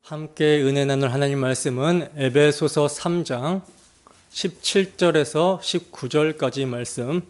함께 은혜 나눌 하나님 말씀은 에베소서 3장 17절에서 19절까지 말씀.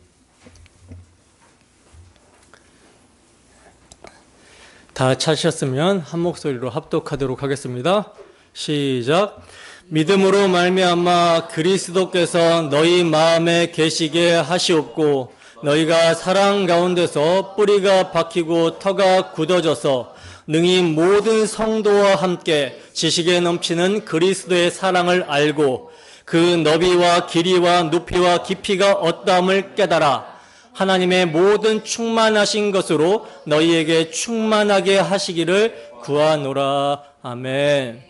다 찾으셨으면 한 목소리로 합독하도록 하겠습니다. 시작. 믿음으로 말미암아 그리스도께서 너희 마음에 계시게 하시옵고 너희가 사랑 가운데서 뿌리가 박히고 터가 굳어져서 능히 모든 성도와 함께 지식에 넘치는 그리스도의 사랑을 알고 그 너비와 길이와 높이와 깊이가 어떠함을 깨달아 하나님의 모든 충만하신 것으로 너희에게 충만하게 하시기를 구하노라. 아멘.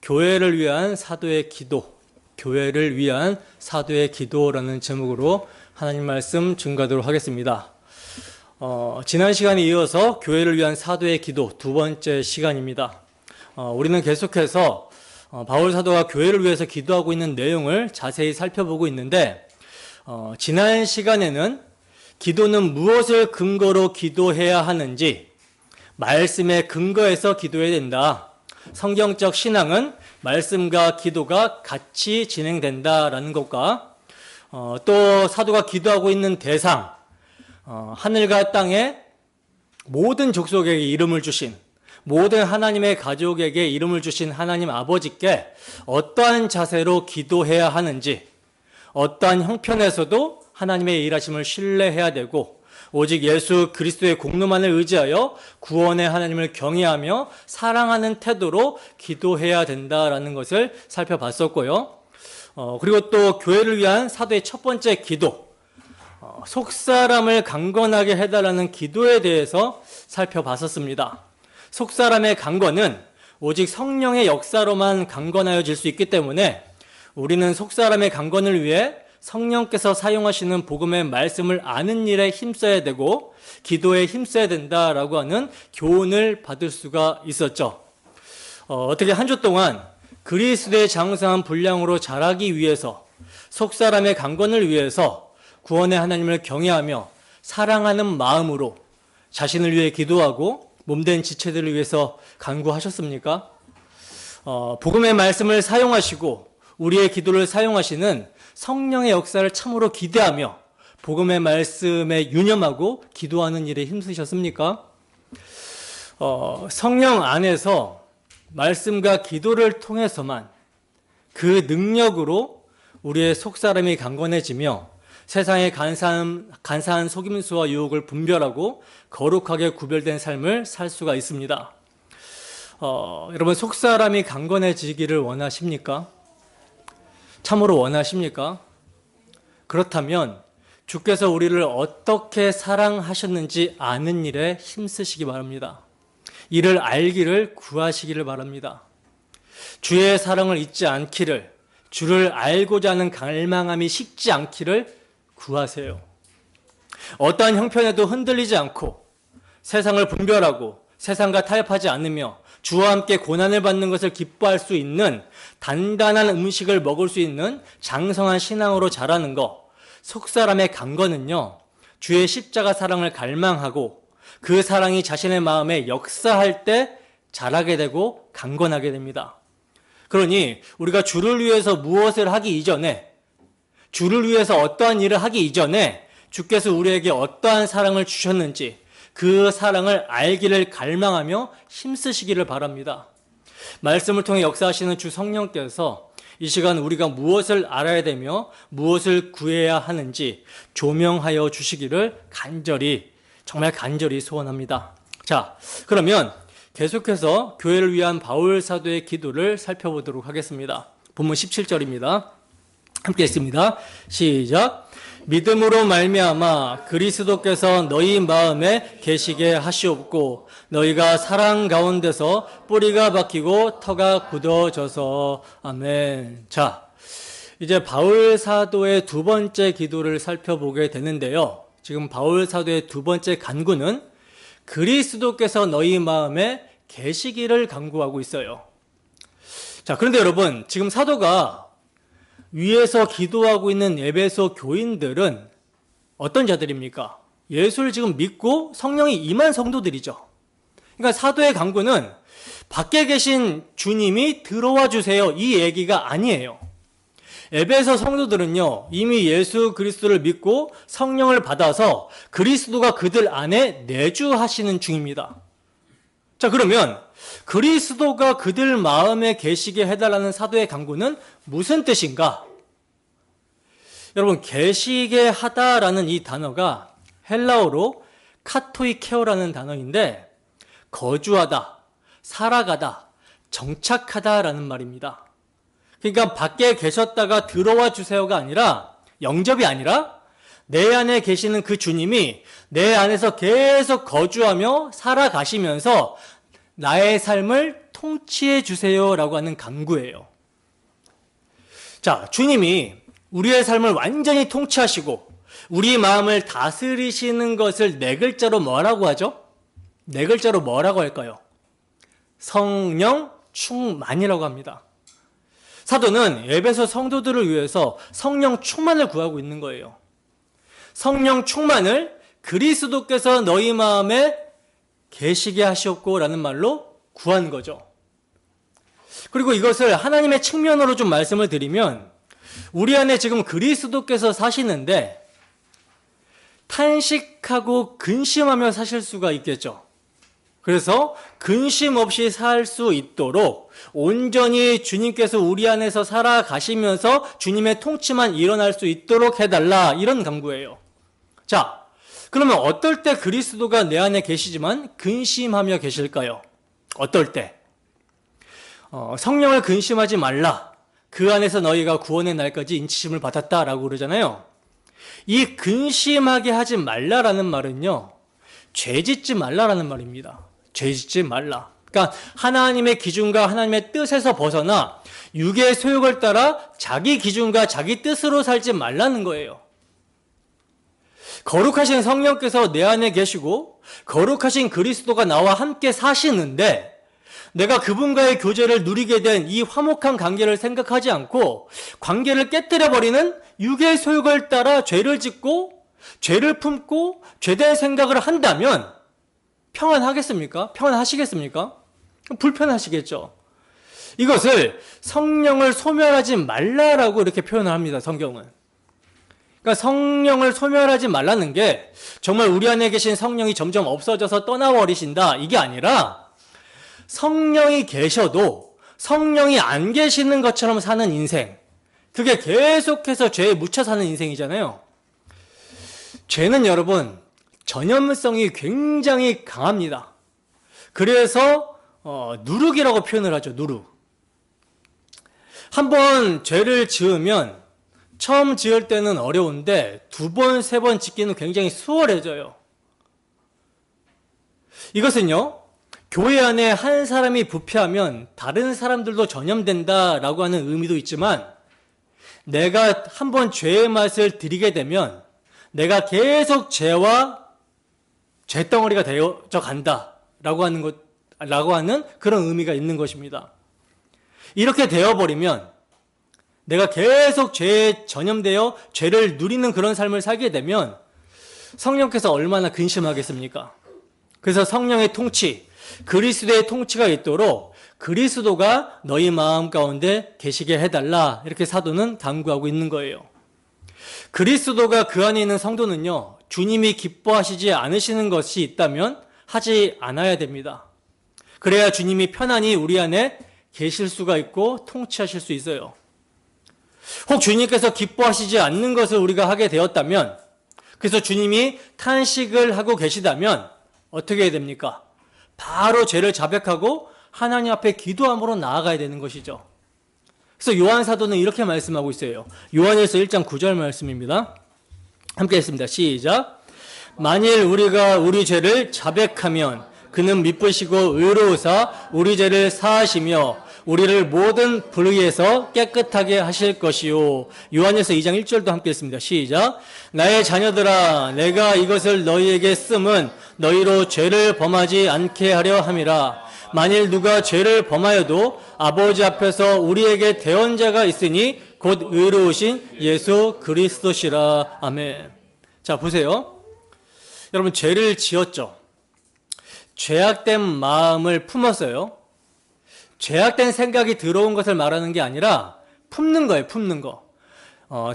교회를 위한 사도의 기도, 교회를 위한 사도의 기도라는 제목으로 하나님 말씀 증거하도록 하겠습니다. 지난 시간에 이어서 교회를 위한 사도의 기도 두 번째 시간입니다. 우리는 계속해서 바울 사도가 교회를 위해서 기도하고 있는 내용을 자세히 살펴보고 있는데 지난 시간에는 기도는 무엇을 근거로 기도해야 하는지, 말씀의 근거에서 기도해야 된다. 성경적 신앙은 말씀과 기도가 같이 진행된다라는 것과 또 사도가 기도하고 있는 대상, 하늘과 땅에 모든 족속에게 이름을 주신, 모든 하나님의 가족에게 이름을 주신 하나님 아버지께 어떠한 자세로 기도해야 하는지, 어떠한 형편에서도 하나님의 일하심을 신뢰해야 되고 오직 예수 그리스도의 공로만을 의지하여 구원의 하나님을 경외하며 사랑하는 태도로 기도해야 된다라는 것을 살펴봤었고요. 그리고 또 교회를 위한 사도의 첫 번째 기도, 속사람을 강건하게 해달라는 기도에 대해서 살펴봤었습니다. 속사람의 강건은 오직 성령의 역사로만 강건하여질 수 있기 때문에 우리는 속사람의 강건을 위해 성령께서 사용하시는 복음의 말씀을 아는 일에 힘써야 되고 기도에 힘써야 된다라고 하는 교훈을 받을 수가 있었죠. 어떻게 한 주 동안 그리스도의 장성한 분량으로 자라기 위해서, 속사람의 강건을 위해서 구원의 하나님을 경외하며 사랑하는 마음으로 자신을 위해 기도하고 몸된 지체들을 위해서 간구하셨습니까? 복음의 말씀을 사용하시고 우리의 기도를 사용하시는 성령의 역사를 참으로 기대하며 복음의 말씀에 유념하고 기도하는 일에 힘쓰셨습니까? 성령 안에서 말씀과 기도를 통해서만 그 능력으로 우리의 속사람이 강건해지며 세상의 간사한 속임수와 유혹을 분별하고 거룩하게 구별된 삶을 살 수가 있습니다. 여러분, 속사람이 강건해지기를 원하십니까? 참으로 원하십니까? 그렇다면 주께서 우리를 어떻게 사랑하셨는지 아는 일에 힘쓰시기 바랍니다. 이를 알기를 구하시기를 바랍니다. 주의 사랑을 잊지 않기를, 주를 알고자 하는 갈망함이 식지 않기를 구하세요. 어떠한 형편에도 흔들리지 않고 세상을 분별하고 세상과 타협하지 않으며 주와 함께 고난을 받는 것을 기뻐할 수 있는 단단한 음식을 먹을 수 있는 장성한 신앙으로 자라는 것, 속사람의 강건은요, 주의 십자가 사랑을 갈망하고 그 사랑이 자신의 마음에 역사할 때 자라게 되고 강건하게 됩니다. 그러니 우리가 주를 위해서 무엇을 하기 이전에, 주를 위해서 어떠한 일을 하기 이전에 주께서 우리에게 어떠한 사랑을 주셨는지 그 사랑을 알기를 갈망하며 힘쓰시기를 바랍니다. 말씀을 통해 역사하시는 주 성령께서 이 시간 우리가 무엇을 알아야 되며 무엇을 구해야 하는지 조명하여 주시기를 간절히, 정말 간절히 소원합니다. 자, 그러면 계속해서 교회를 위한 바울 사도의 기도를 살펴보도록 하겠습니다. 본문 17절입니다. 함께 읽습니다. 시작. 믿음으로 말미암아 그리스도께서 너희 마음에 계시게 하시옵고 너희가 사랑 가운데서 뿌리가 박히고 터가 굳어져서. 아멘. 자, 이제 바울 사도의 두 번째 기도를 살펴보게 되는데요. 지금 바울 사도의 두 번째 간구는 그리스도께서 너희 마음에 계시기를 간구하고 있어요. 자, 그런데 여러분, 지금 사도가 위에서 기도하고 있는 에베소 교인들은 어떤 자들입니까? 예수를 지금 믿고 성령이 임한 성도들이죠. 그러니까 사도의 간구는 밖에 계신 주님이 들어와 주세요. 이 얘기가 아니에요. 에베소 성도들은요, 이미 예수 그리스도를 믿고 성령을 받아서 그리스도가 그들 안에 내주하시는 중입니다. 자, 그러면 그리스도가 그들 마음에 계시게 해달라는 사도의 간구는 무슨 뜻인가? 여러분, 계시게 하다라는 이 단어가 헬라어로 카토이케오라는 단어인데 거주하다, 살아가다, 정착하다라는 말입니다. 그러니까 밖에 계셨다가 들어와 주세요가 아니라, 영접이 아니라 내 안에 계시는 그 주님이 내 안에서 계속 거주하며 살아가시면서 나의 삶을 통치해 주세요라고 하는 간구예요. 자, 주님이 우리의 삶을 완전히 통치하시고 우리 마음을 다스리시는 것을 네 글자로 뭐라고 하죠? 네 글자로 뭐라고 할까요? 성령 충만이라고 합니다. 사도는 에베소 성도들을 위해서 성령 충만을 구하고 있는 거예요. 성령 충만을 그리스도께서 너희 마음에 계시게 하셨고 라는 말로 구한 거죠. 그리고 이것을 하나님의 측면으로 좀 말씀을 드리면 우리 안에 지금 그리스도께서 사시는데 탄식하고 근심하며 사실 수가 있겠죠. 그래서 근심 없이 살 수 있도록 온전히 주님께서 우리 안에서 살아가시면서 주님의 통치만 일어날 수 있도록 해달라, 이런 간구예요. 자, 그러면 어떨 때 그리스도가 내 안에 계시지만 근심하며 계실까요? 어떨 때? 성령을 근심하지 말라, 그 안에서 너희가 구원의 날까지 인치심을 받았다라고 그러잖아요. 이 근심하게 하지 말라라는 말은요, 죄짓지 말라라는 말입니다. 죄짓지 말라. 그러니까 하나님의 기준과 하나님의 뜻에서 벗어나 육의 소욕을 따라 자기 기준과 자기 뜻으로 살지 말라는 거예요. 거룩하신 성령께서 내 안에 계시고 거룩하신 그리스도가 나와 함께 사시는데 내가 그분과의 교제를 누리게 된 이 화목한 관계를 생각하지 않고 관계를 깨뜨려버리는 육의 소욕을 따라 죄를 짓고 죄를 품고 죄된 생각을 한다면 평안하겠습니까? 평안하시겠습니까? 불편하시겠죠. 이것을 성령을 소멸하지 말라라고 이렇게 표현을 합니다, 성경은. 그러니까 성령을 소멸하지 말라는 게 정말 우리 안에 계신 성령이 점점 없어져서 떠나버리신다, 이게 아니라 성령이 계셔도 성령이 안 계시는 것처럼 사는 인생, 그게 계속해서 죄에 묻혀 사는 인생이잖아요. 죄는 여러분 전염성이 굉장히 강합니다. 그래서 누룩이라고 표현을 하죠. 누룩. 한번 죄를 지으면 처음 지을 때는 어려운데 두 번, 세 번 짓기는 굉장히 수월해져요. 이것은요, 교회 안에 한 사람이 부패하면 다른 사람들도 전염된다라고 하는 의미도 있지만 내가 한번 죄의 맛을 들이게 되면 내가 계속 죄와 죄덩어리가 되어져 간다라고 하는 그런 의미가 있는 것입니다. 이렇게 되어버리면 내가 계속 죄에 전염되어 죄를 누리는 그런 삶을 살게 되면 성령께서 얼마나 근심하겠습니까? 그래서 성령의 통치, 그리스도의 통치가 있도록 그리스도가 너희 마음 가운데 계시게 해달라, 이렇게 사도는 간구하고 있는 거예요. 그리스도가 그 안에 있는 성도는요, 주님이 기뻐하시지 않으시는 것이 있다면 하지 않아야 됩니다. 그래야 주님이 편안히 우리 안에 계실 수가 있고 통치하실 수 있어요. 혹 주님께서 기뻐하시지 않는 것을 우리가 하게 되었다면, 그래서 주님이 탄식을 하고 계시다면 어떻게 해야 됩니까? 바로 죄를 자백하고 하나님 앞에 기도함으로 나아가야 되는 것이죠. 그래서 요한 사도는 이렇게 말씀하고 있어요. 요한일서 1장 9절 말씀입니다. 함께 했습니다. 시작. 만일 우리가 우리 죄를 자백하면 그는 미쁘시고 의로우사 우리 죄를 사하시며 우리를 모든 불의에서 깨끗하게 하실 것이요. 요한일서 2장 1절도 함께 했습니다. 시작. 나의 자녀들아, 내가 이것을 너희에게 씀은 너희로 죄를 범하지 않게 하려 함이라. 만일 누가 죄를 범하여도 아버지 앞에서 우리에게 대언자가 있으니 곧 의로우신 예수 그리스도시라. 아멘. 자, 보세요. 여러분, 죄를 지었죠. 죄악된 마음을 품었어요. 죄악된 생각이 들어온 것을 말하는 게 아니라 품는 거예요, 품는 거.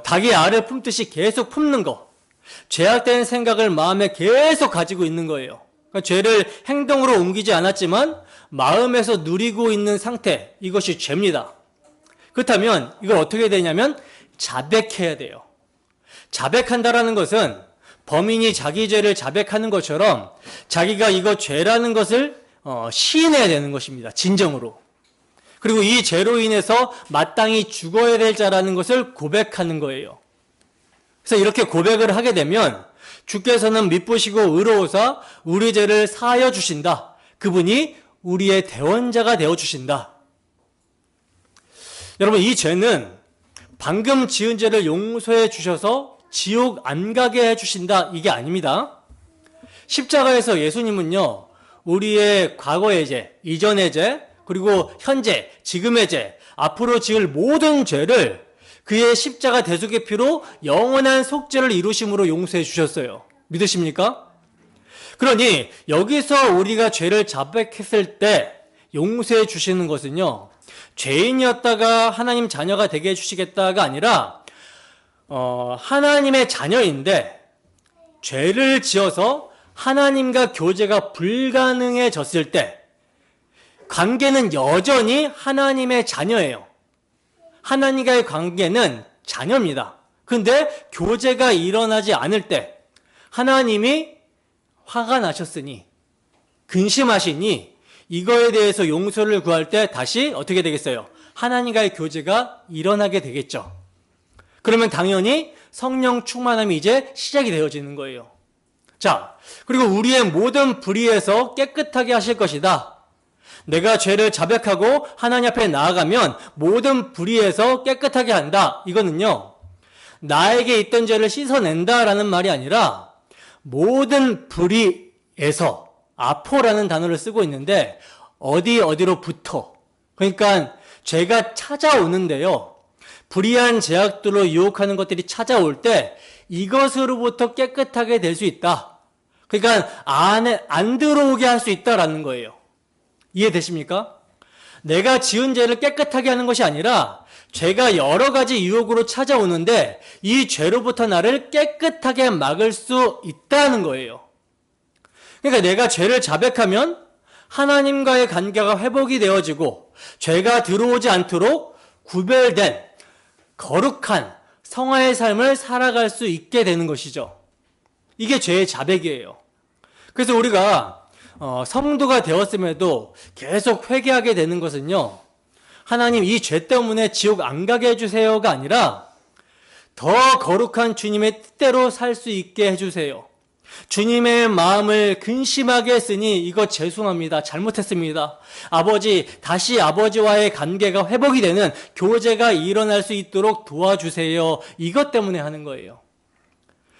닭이 알을 품듯이 계속 품는 거. 죄악된 생각을 마음에 계속 가지고 있는 거예요. 그러니까 죄를 행동으로 옮기지 않았지만 마음에서 누리고 있는 상태, 이것이 죄입니다. 그렇다면 이걸 어떻게 되냐면 자백해야 돼요. 자백한다라는 것은 범인이 자기 죄를 자백하는 것처럼 자기가 이거 죄라는 것을 시인해야 되는 것입니다. 진정으로. 그리고 이 죄로 인해서 마땅히 죽어야 될 자라는 것을 고백하는 거예요. 그래서 이렇게 고백을 하게 되면 주께서는 미쁘시고 의로우사 우리 죄를 사하여 주신다. 그분이 우리의 대원자가 되어 주신다. 여러분, 이 죄는 방금 지은 죄를 용서해 주셔서 지옥 안 가게 해 주신다, 이게 아닙니다. 십자가에서 예수님은요, 우리의 과거의 죄, 이전의 죄, 그리고 현재, 지금의 죄, 앞으로 지을 모든 죄를 그의 십자가 대속의 피로 영원한 속죄를 이루심으로 용서해 주셨어요. 믿으십니까? 그러니 여기서 우리가 죄를 자백했을 때 용서해 주시는 것은요, 죄인이었다가 하나님 자녀가 되게 해주시겠다가 아니라 하나님의 자녀인데 죄를 지어서 하나님과 교제가 불가능해졌을 때 관계는 여전히 하나님의 자녀예요. 하나님과의 관계는 자녀입니다. 그런데 교제가 일어나지 않을 때 하나님이 화가 나셨으니, 근심하시니 이거에 대해서 용서를 구할 때 다시 어떻게 되겠어요? 하나님과의 교제가 일어나게 되겠죠. 그러면 당연히 성령 충만함이 이제 시작이 되어지는 거예요. 자, 그리고 우리의 모든 불의에서 깨끗하게 하실 것이다. 내가 죄를 자백하고 하나님 앞에 나아가면 모든 불의에서 깨끗하게 한다. 이거는요, 나에게 있던 죄를 씻어낸다라는 말이 아니라 모든 불의에서, 아포라는 단어를 쓰고 있는데 어디로부터, 그러니까 죄가 찾아오는데요, 불의한 제약들로 유혹하는 것들이 찾아올 때 이것으로부터 깨끗하게 될 수 있다. 그러니까 안 들어오게 할 수 있다라는 거예요. 이해되십니까? 내가 지은 죄를 깨끗하게 하는 것이 아니라 죄가 여러 가지 유혹으로 찾아오는데 이 죄로부터 나를 깨끗하게 막을 수 있다는 거예요. 그러니까 내가 죄를 자백하면 하나님과의 관계가 회복이 되어지고 죄가 들어오지 않도록 구별된 거룩한 성화의 삶을 살아갈 수 있게 되는 것이죠. 이게 죄의 자백이에요. 그래서 우리가 성도가 되었음에도 계속 회개하게 되는 것은요, 하나님 이 죄 때문에 지옥 안 가게 해주세요가 아니라 더 거룩한 주님의 뜻대로 살 수 있게 해주세요. 주님의 마음을 근심하게 했으니 이거 죄송합니다. 잘못했습니다. 아버지, 다시 아버지와의 관계가 회복이 되는 교제가 일어날 수 있도록 도와주세요. 이것 때문에 하는 거예요.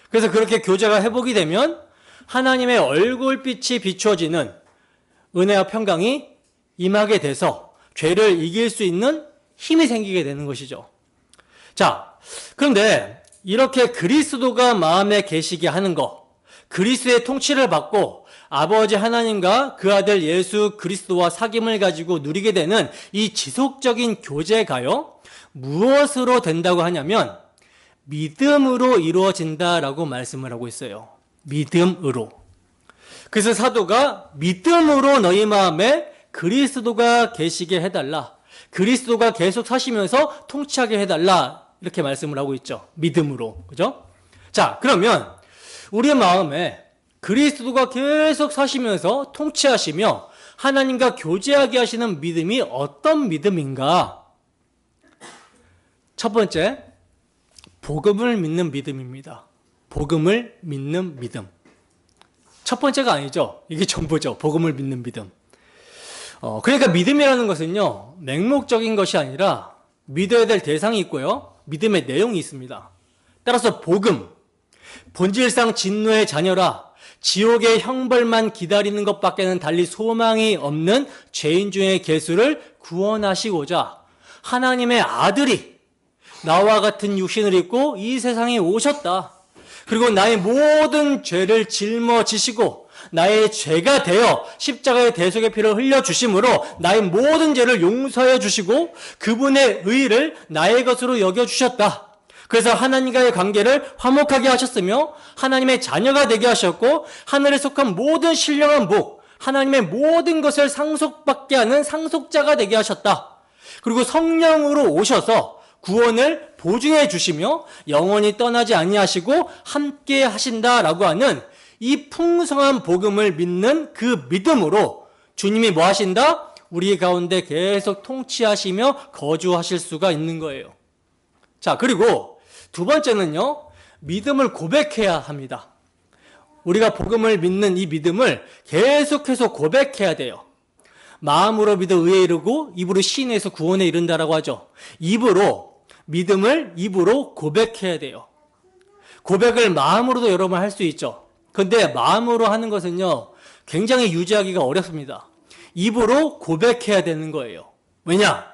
그래서 그렇게 교제가 회복이 되면 하나님의 얼굴빛이 비춰지는 은혜와 평강이 임하게 돼서 죄를 이길 수 있는 힘이 생기게 되는 것이죠. 자, 그런데 이렇게 그리스도가 마음에 계시게 하는 것, 그리스도의 통치를 받고 아버지 하나님과 그 아들 예수 그리스도와 사귐을 가지고 누리게 되는 이 지속적인 교제가요, 무엇으로 된다고 하냐면 믿음으로 이루어진다라고 말씀을 하고 있어요. 믿음으로. 그래서 사도가 믿음으로 너희 마음에 그리스도가 계시게 해달라, 그리스도가 계속 사시면서 통치하게 해달라, 이렇게 말씀을 하고 있죠. 믿음으로. 그죠? 자, 그러면 우리의 마음에 그리스도가 계속 사시면서 통치하시며 하나님과 교제하게 하시는 믿음이 어떤 믿음인가? 첫 번째, 복음을 믿는 믿음입니다. 복음을 믿는 믿음. 첫 번째가 아니죠. 이게 전부죠. 복음을 믿는 믿음. 그러니까 믿음이라는 것은요, 맹목적인 것이 아니라 믿어야 될 대상이 있고요, 믿음의 내용이 있습니다. 따라서 복음, 본질상 진노의 자녀라 지옥의 형벌만 기다리는 것밖에는 달리 소망이 없는 죄인 중의 개수를 구원하시고자 하나님의 아들이 나와 같은 육신을 입고 이 세상에 오셨다. 그리고 나의 모든 죄를 짊어지시고 나의 죄가 되어 십자가의 대속의 피를 흘려주심으로 나의 모든 죄를 용서해 주시고 그분의 의를 나의 것으로 여겨주셨다. 그래서 하나님과의 관계를 화목하게 하셨으며 하나님의 자녀가 되게 하셨고 하늘에 속한 모든 신령한 복, 하나님의 모든 것을 상속받게 하는 상속자가 되게 하셨다. 그리고 성령으로 오셔서 구원을 보증해 주시며 영원히 떠나지 아니하시고 함께 하신다라고 하는 이 풍성한 복음을 믿는 그 믿음으로 주님이 뭐 하신다? 우리 가운데 계속 통치하시며 거주하실 수가 있는 거예요. 자, 그리고 두 번째는요, 믿음을 고백해야 합니다. 우리가 복음을 믿는 이 믿음을 계속해서 고백해야 돼요. 마음으로 믿어 의에 이르고 입으로 시인해서 구원에 이른다라고 하죠. 믿음을 입으로 고백해야 돼요. 고백을 마음으로도 여러 번 할 수 있죠. 근데 마음으로 하는 것은요, 굉장히 유지하기가 어렵습니다. 입으로 고백해야 되는 거예요. 왜냐?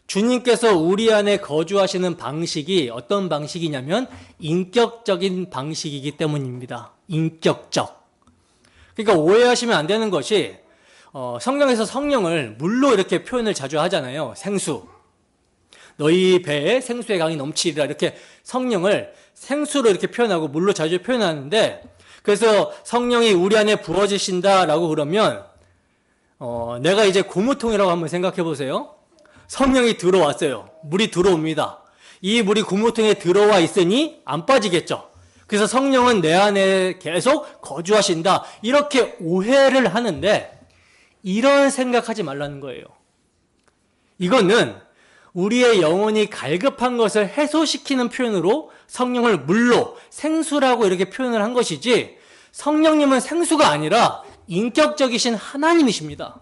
주님께서 우리 안에 거주하시는 방식이 어떤 방식이냐면 인격적인 방식이기 때문입니다. 인격적. 그러니까 오해하시면 안 되는 것이 성경에서 성령을 물로 이렇게 표현을 자주 하잖아요. 생수. 너희 배에 생수의 강이 넘치리라. 이렇게 성령을 생수로 이렇게 표현하고 물로 자주 표현하는데, 그래서 성령이 우리 안에 부어지신다라고 그러면 내가 이제 고무통이라고 한번 생각해 보세요. 성령이 들어왔어요. 물이 들어옵니다. 이 물이 고무통에 들어와 있으니 안 빠지겠죠. 그래서 성령은 내 안에 계속 거주하신다. 이렇게 오해를 하는데 이런 생각하지 말라는 거예요. 이거는 우리의 영혼이 갈급한 것을 해소시키는 표현으로 성령을 물로 생수라고 이렇게 표현을 한 것이지, 성령님은 생수가 아니라 인격적이신 하나님이십니다.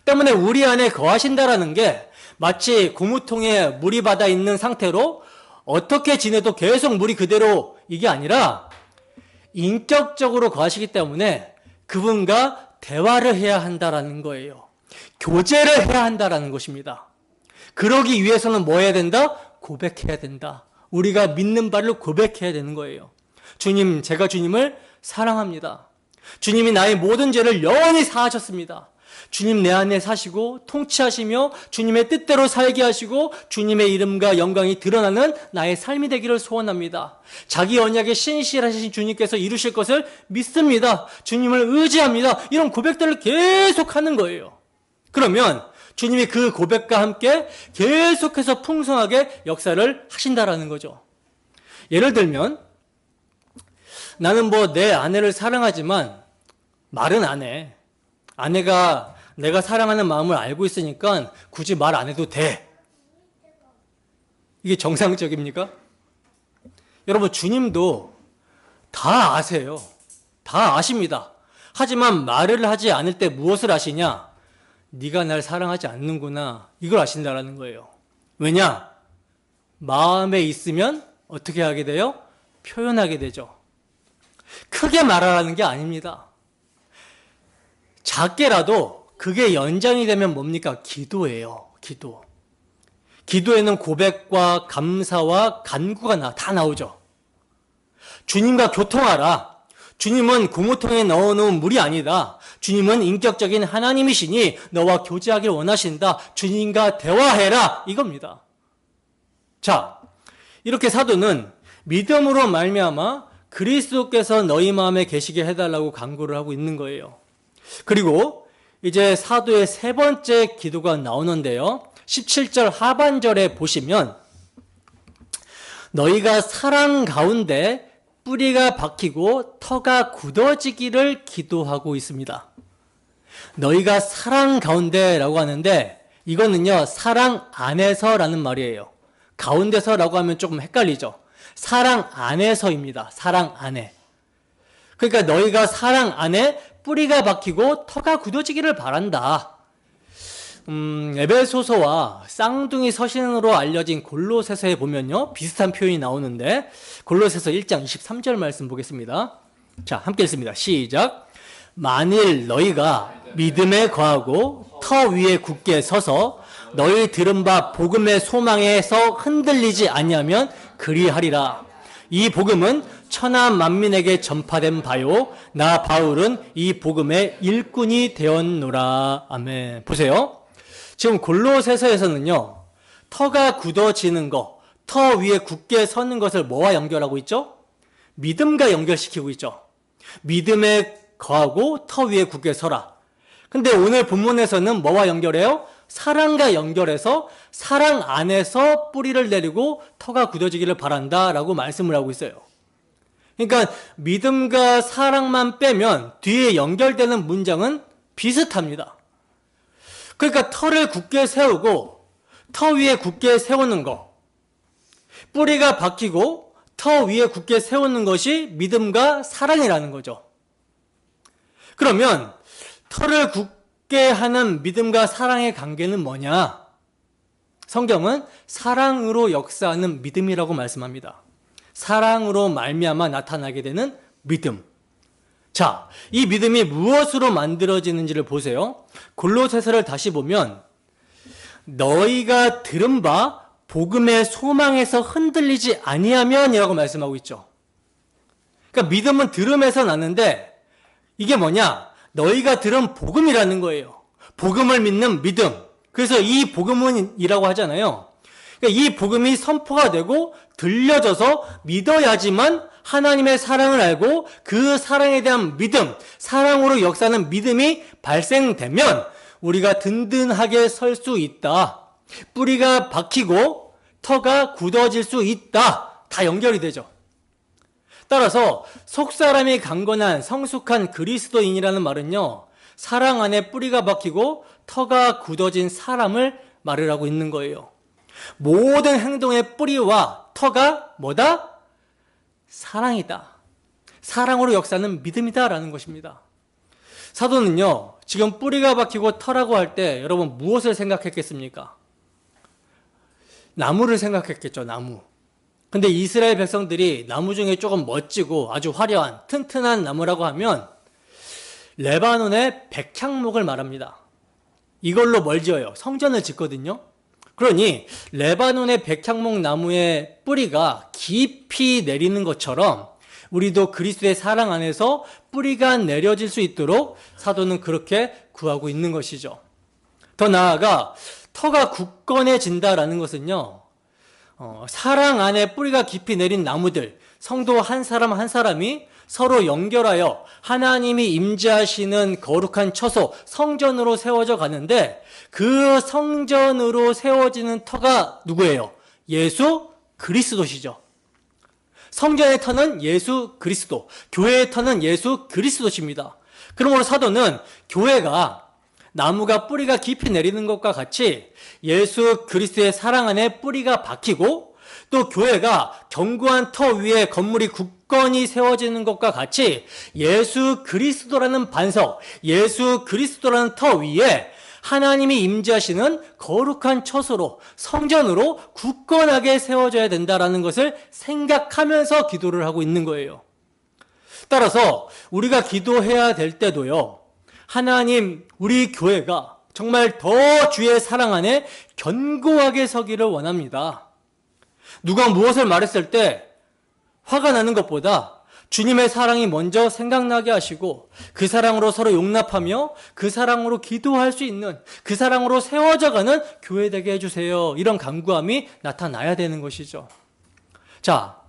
때문에 우리 안에 거하신다라는 게 마치 고무통에 물이 받아 있는 상태로 어떻게 지내도 계속 물이 그대로 이게 아니라 인격적으로 거하시기 때문에 그분과 대화를 해야 한다라는 거예요. 교제를 해야 한다라는 것입니다. 그러기 위해서는 뭐 해야 된다? 고백해야 된다. 우리가 믿는 바를 고백해야 되는 거예요. 주님, 제가 주님을 사랑합니다. 주님이 나의 모든 죄를 영원히 사하셨습니다. 주님 내 안에 사시고 통치하시며 주님의 뜻대로 살게 하시고 주님의 이름과 영광이 드러나는 나의 삶이 되기를 소원합니다. 자기 언약에 신실하신 주님께서 이루실 것을 믿습니다. 주님을 의지합니다. 이런 고백들을 계속 하는 거예요. 그러면 주님이 그 고백과 함께 계속해서 풍성하게 역사를 하신다라는 거죠. 예를 들면 나는 뭐 내 아내를 사랑하지만 말은 안 해. 아내가 내가 사랑하는 마음을 알고 있으니까 굳이 말 안 해도 돼. 이게 정상적입니까? 여러분, 주님도 다 아세요. 다 아십니다. 하지만 말을 하지 않을 때 무엇을 아시냐? 네가 날 사랑하지 않는구나. 이걸 아신다라는 거예요. 왜냐? 마음에 있으면 어떻게 하게 돼요? 표현하게 되죠. 크게 말하라는 게 아닙니다. 작게라도 그게 연장이 되면 뭡니까? 기도예요. 기도. 기도에는 고백과 감사와 간구가 다 나오죠. 주님과 교통하라. 주님은 고무통에 넣어놓은 물이 아니다. 주님은 인격적인 하나님이시니 너와 교제하길 원하신다. 주님과 대화해라. 이겁니다. 자, 이렇게 사도는 믿음으로 말미암아 그리스도께서 너희 마음에 계시게 해달라고 간구를 하고 있는 거예요. 그리고 이제 사도의 세 번째 기도가 나오는데요. 17절 하반절에 보시면 너희가 사랑 가운데 뿌리가 박히고 터가 굳어지기를 기도하고 있습니다. 너희가 사랑 가운데라고 하는데 이거는요, 사랑 안에서라는 말이에요. 가운데서라고 하면 조금 헷갈리죠. 사랑 안에서입니다. 사랑 안에. 그러니까 너희가 사랑 안에 뿌리가 박히고 터가 굳어지기를 바란다. 에베소서와 쌍둥이 서신으로 알려진 골로새서에 보면요, 비슷한 표현이 나오는데 골로새서 1장 23절 말씀 보겠습니다. 자, 함께 읽습니다. 시작. 만일 너희가 믿음에 거하고 터 위에 굳게 서서 너희 들은 바 복음의 소망에서 흔들리지 아니하면 그리하리라. 이 복음은 천하 만민에게 전파된 바요 나 바울은 이 복음의 일꾼이 되었노라. 아멘. 보세요. 지금 골로새서에서는요, 터가 굳어지는 거, 터 위에 굳게 서는 것을 뭐와 연결하고 있죠? 믿음과 연결시키고 있죠. 믿음에 거하고 터 위에 굳게 서라. 근데 오늘 본문에서는 뭐와 연결해요? 사랑과 연결해서 사랑 안에서 뿌리를 내리고 터가 굳어지기를 바란다라고 말씀을 하고 있어요. 그러니까 믿음과 사랑만 빼면 뒤에 연결되는 문장은 비슷합니다. 그러니까 터를 굳게 세우고 터 위에 굳게 세우는 거, 뿌리가 박히고 터 위에 굳게 세우는 것이 믿음과 사랑이라는 거죠. 그러면 터를 굳게 하는 믿음과 사랑의 관계는 뭐냐? 성경은 사랑으로 역사하는 믿음이라고 말씀합니다. 사랑으로 말미암아 나타나게 되는 믿음. 자, 이 믿음이 무엇으로 만들어지는지를 보세요. 골로새서를 다시 보면 너희가 들은 바 복음의 소망에서 흔들리지 아니하면이라고 말씀하고 있죠. 그러니까 믿음은 들음에서 나는데 이게 뭐냐? 너희가 들은 복음이라는 거예요. 복음을 믿는 믿음. 그래서 이 복음은이라고 하잖아요. 그러니까 이 복음이 선포가 되고 들려져서 믿어야지만 하나님의 사랑을 알고 그 사랑에 대한 믿음, 사랑으로 역사하는 믿음이 발생되면 우리가 든든하게 설 수 있다. 뿌리가 박히고 터가 굳어질 수 있다. 다 연결이 되죠. 따라서 속사람이 강건한 성숙한 그리스도인이라는 말은요, 사랑 안에 뿌리가 박히고 터가 굳어진 사람을 말을 하고 있는 거예요. 모든 행동의 뿌리와 터가 뭐다? 사랑이다. 사랑으로 역사하는 믿음이다라는 것입니다. 사도는요, 지금 뿌리가 박히고 터라고 할 때 여러분 무엇을 생각했겠습니까? 나무를 생각했겠죠, 나무. 근데 이스라엘 백성들이 나무 중에 조금 멋지고 아주 화려한 튼튼한 나무라고 하면 레바논의 백향목을 말합니다. 이걸로 뭘 지어요? 성전을 짓거든요. 그러니 레바논의 백향목 나무의 뿌리가 깊이 내리는 것처럼 우리도 그리스도의 사랑 안에서 뿌리가 내려질 수 있도록 사도는 그렇게 구하고 있는 것이죠. 더 나아가 터가 굳건해진다라는 것은요, 사랑 안에 뿌리가 깊이 내린 나무들, 성도 한 사람 한 사람이 서로 연결하여 하나님이 임재하시는 거룩한 처소, 성전으로 세워져 가는데 그 성전으로 세워지는 터가 누구예요? 예수 그리스도시죠. 성전의 터는 예수 그리스도, 교회의 터는 예수 그리스도십니다. 그러므로 사도는 교회가 나무가 뿌리가 깊이 내리는 것과 같이 예수 그리스도의 사랑 안에 뿌리가 박히고 또 교회가 견고한 터 위에 건물이 굳건히 세워지는 것과 같이 예수 그리스도라는 반석, 예수 그리스도라는 터 위에 하나님이 임재하시는 거룩한 처소로, 성전으로 굳건하게 세워져야 된다는 것을 생각하면서 기도를 하고 있는 거예요. 따라서 우리가 기도해야 될 때도요, 하나님, 우리 교회가 정말 더 주의 사랑 안에 견고하게 서기를 원합니다. 누가 무엇을 말했을 때 화가 나는 것보다 주님의 사랑이 먼저 생각나게 하시고 그 사랑으로 서로 용납하며 그 사랑으로 기도할 수 있는, 그 사랑으로 세워져가는 교회 되게 해주세요. 이런 간구함이 나타나야 되는 것이죠. 자,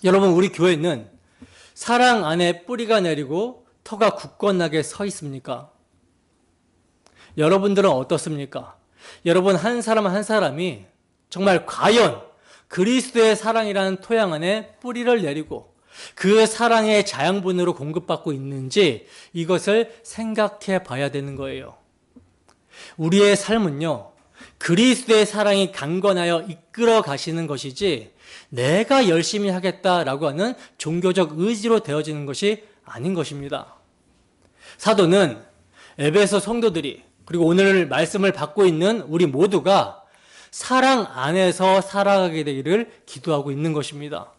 여러분, 우리 교회는 사랑 안에 뿌리가 내리고 터가 굳건하게 서 있습니까? 여러분들은 어떻습니까? 여러분 한 사람 한 사람이 정말 과연 그리스도의 사랑이라는 토양 안에 뿌리를 내리고 그 사랑의 자양분으로 공급받고 있는지 이것을 생각해 봐야 되는 거예요. 우리의 삶은요, 그리스도의 사랑이 강건하여 이끌어 가시는 것이지 내가 열심히 하겠다라고 하는 종교적 의지로 되어지는 것이 아닌 것입니다. 사도는 에베소 성도들이, 그리고 오늘 말씀을 받고 있는 우리 모두가 사랑 안에서 살아가게 되기를 기도하고 있는 것입니다.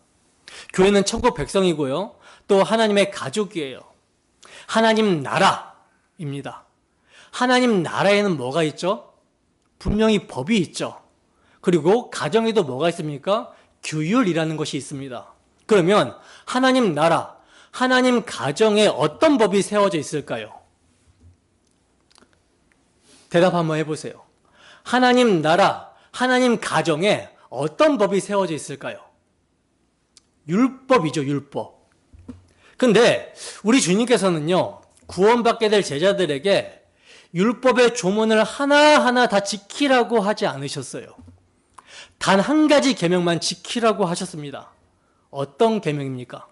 교회는 천국 백성이고요, 또 하나님의 가족이에요. 하나님 나라입니다. 하나님 나라에는 뭐가 있죠? 분명히 법이 있죠. 그리고 가정에도 뭐가 있습니까? 규율이라는 것이 있습니다. 그러면 하나님 나라, 하나님 가정에 어떤 법이 세워져 있을까요? 대답 한번 해보세요. 하나님 나라, 하나님 가정에 어떤 법이 세워져 있을까요? 율법이죠, 율법. 근데 우리 주님께서는요, 구원받게 될 제자들에게 율법의 조문을 하나하나 다 지키라고 하지 않으셨어요. 단 한 가지 계명만 지키라고 하셨습니다. 어떤 계명입니까?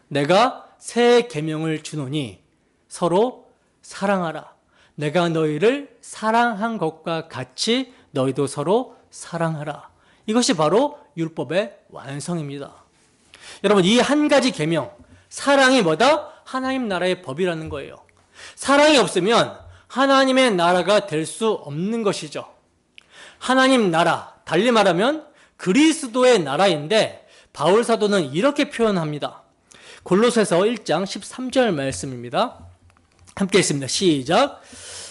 내가 새 계명을 주노니 서로 사랑하라. 내가 너희를 사랑한 것과 같이 너희도 서로 사랑하라. 이것이 바로 율법의 완성입니다. 여러분, 이 한 가지 계명, 사랑이 뭐다? 하나님 나라의 법이라는 거예요. 사랑이 없으면 하나님의 나라가 될 수 없는 것이죠. 하나님 나라, 달리 말하면 그리스도의 나라인데 바울 사도는 이렇게 표현합니다. 골로새서 1장 13절 말씀입니다. 함께 읽습니다. 시작.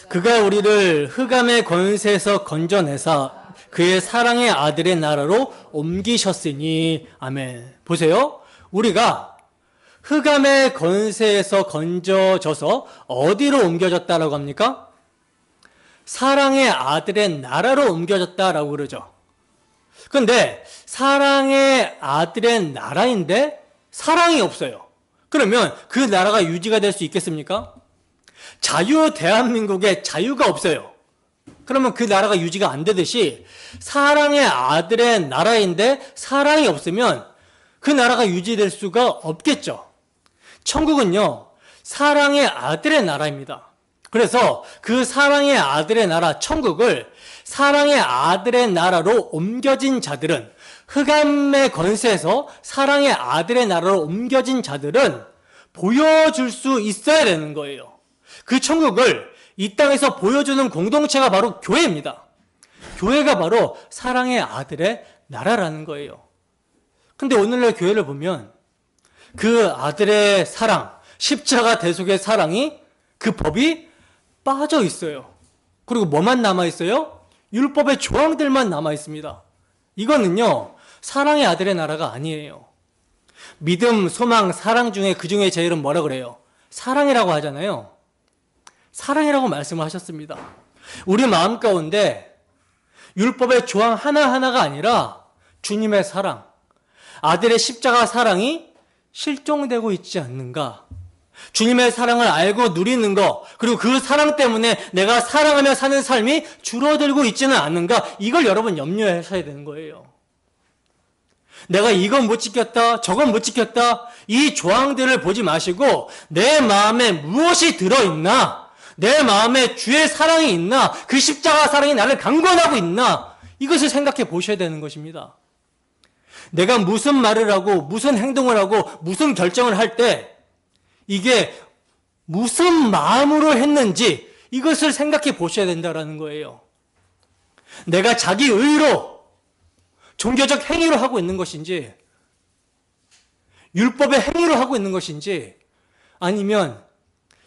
그가 우리를 흑암의 권세에서 건져내사 그의 사랑의 아들의 나라로 옮기셨으니. 아멘. 보세요. 우리가 흑암의 권세에서 건져져서 어디로 옮겨졌다라고 합니까? 사랑의 아들의 나라로 옮겨졌다라고 그러죠. 그런데 사랑의 아들의 나라인데 사랑이 없어요. 그러면 그 나라가 유지가 될 수 있겠습니까? 자유 대한민국에 자유가 없어요. 그러면 그 나라가 유지가 안 되듯이 사랑의 아들의 나라인데 사랑이 없으면 그 나라가 유지될 수가 없겠죠. 천국은요, 사랑의 아들의 나라입니다. 그래서 그 사랑의 아들의 나라, 천국을 사랑의 아들의 나라로 옮겨진 자들은, 흑암의 권세에서 사랑의 아들의 나라로 옮겨진 자들은 보여줄 수 있어야 되는 거예요. 그 천국을 이 땅에서 보여주는 공동체가 바로 교회입니다. 교회가 바로 사랑의 아들의 나라라는 거예요. 근데 오늘날 교회를 보면 그 아들의 사랑, 십자가 대속의 사랑이, 그 법이 빠져 있어요. 그리고 뭐만 남아 있어요? 율법의 조항들만 남아 있습니다. 이거는요, 사랑의 아들의 나라가 아니에요. 믿음, 소망, 사랑 중에 그 중에 제일은 뭐라 그래요? 사랑이라고 하잖아요. 사랑이라고 말씀을 하셨습니다. 우리 마음 가운데 율법의 조항 하나하나가 아니라 주님의 사랑, 아들의 십자가 사랑이 실종되고 있지 않는가? 주님의 사랑을 알고 누리는 것, 그리고 그 사랑 때문에 내가 사랑하며 사는 삶이 줄어들고 있지는 않는가? 이걸 여러분 염려하셔야 되는 거예요. 내가 이건 못 지켰다, 저건 못 지켰다, 이 조항들을 보지 마시고 내 마음에 무엇이 들어있나? 내 마음에 주의 사랑이 있나? 그 십자가 사랑이 나를 강권하고 있나? 이것을 생각해 보셔야 되는 것입니다. 내가 무슨 말을 하고 무슨 행동을 하고 무슨 결정을 할 때 이게 무슨 마음으로 했는지 이것을 생각해 보셔야 된다는 거예요. 내가 자기 의로 종교적 행위로 하고 있는 것인지, 율법의 행위로 하고 있는 것인지, 아니면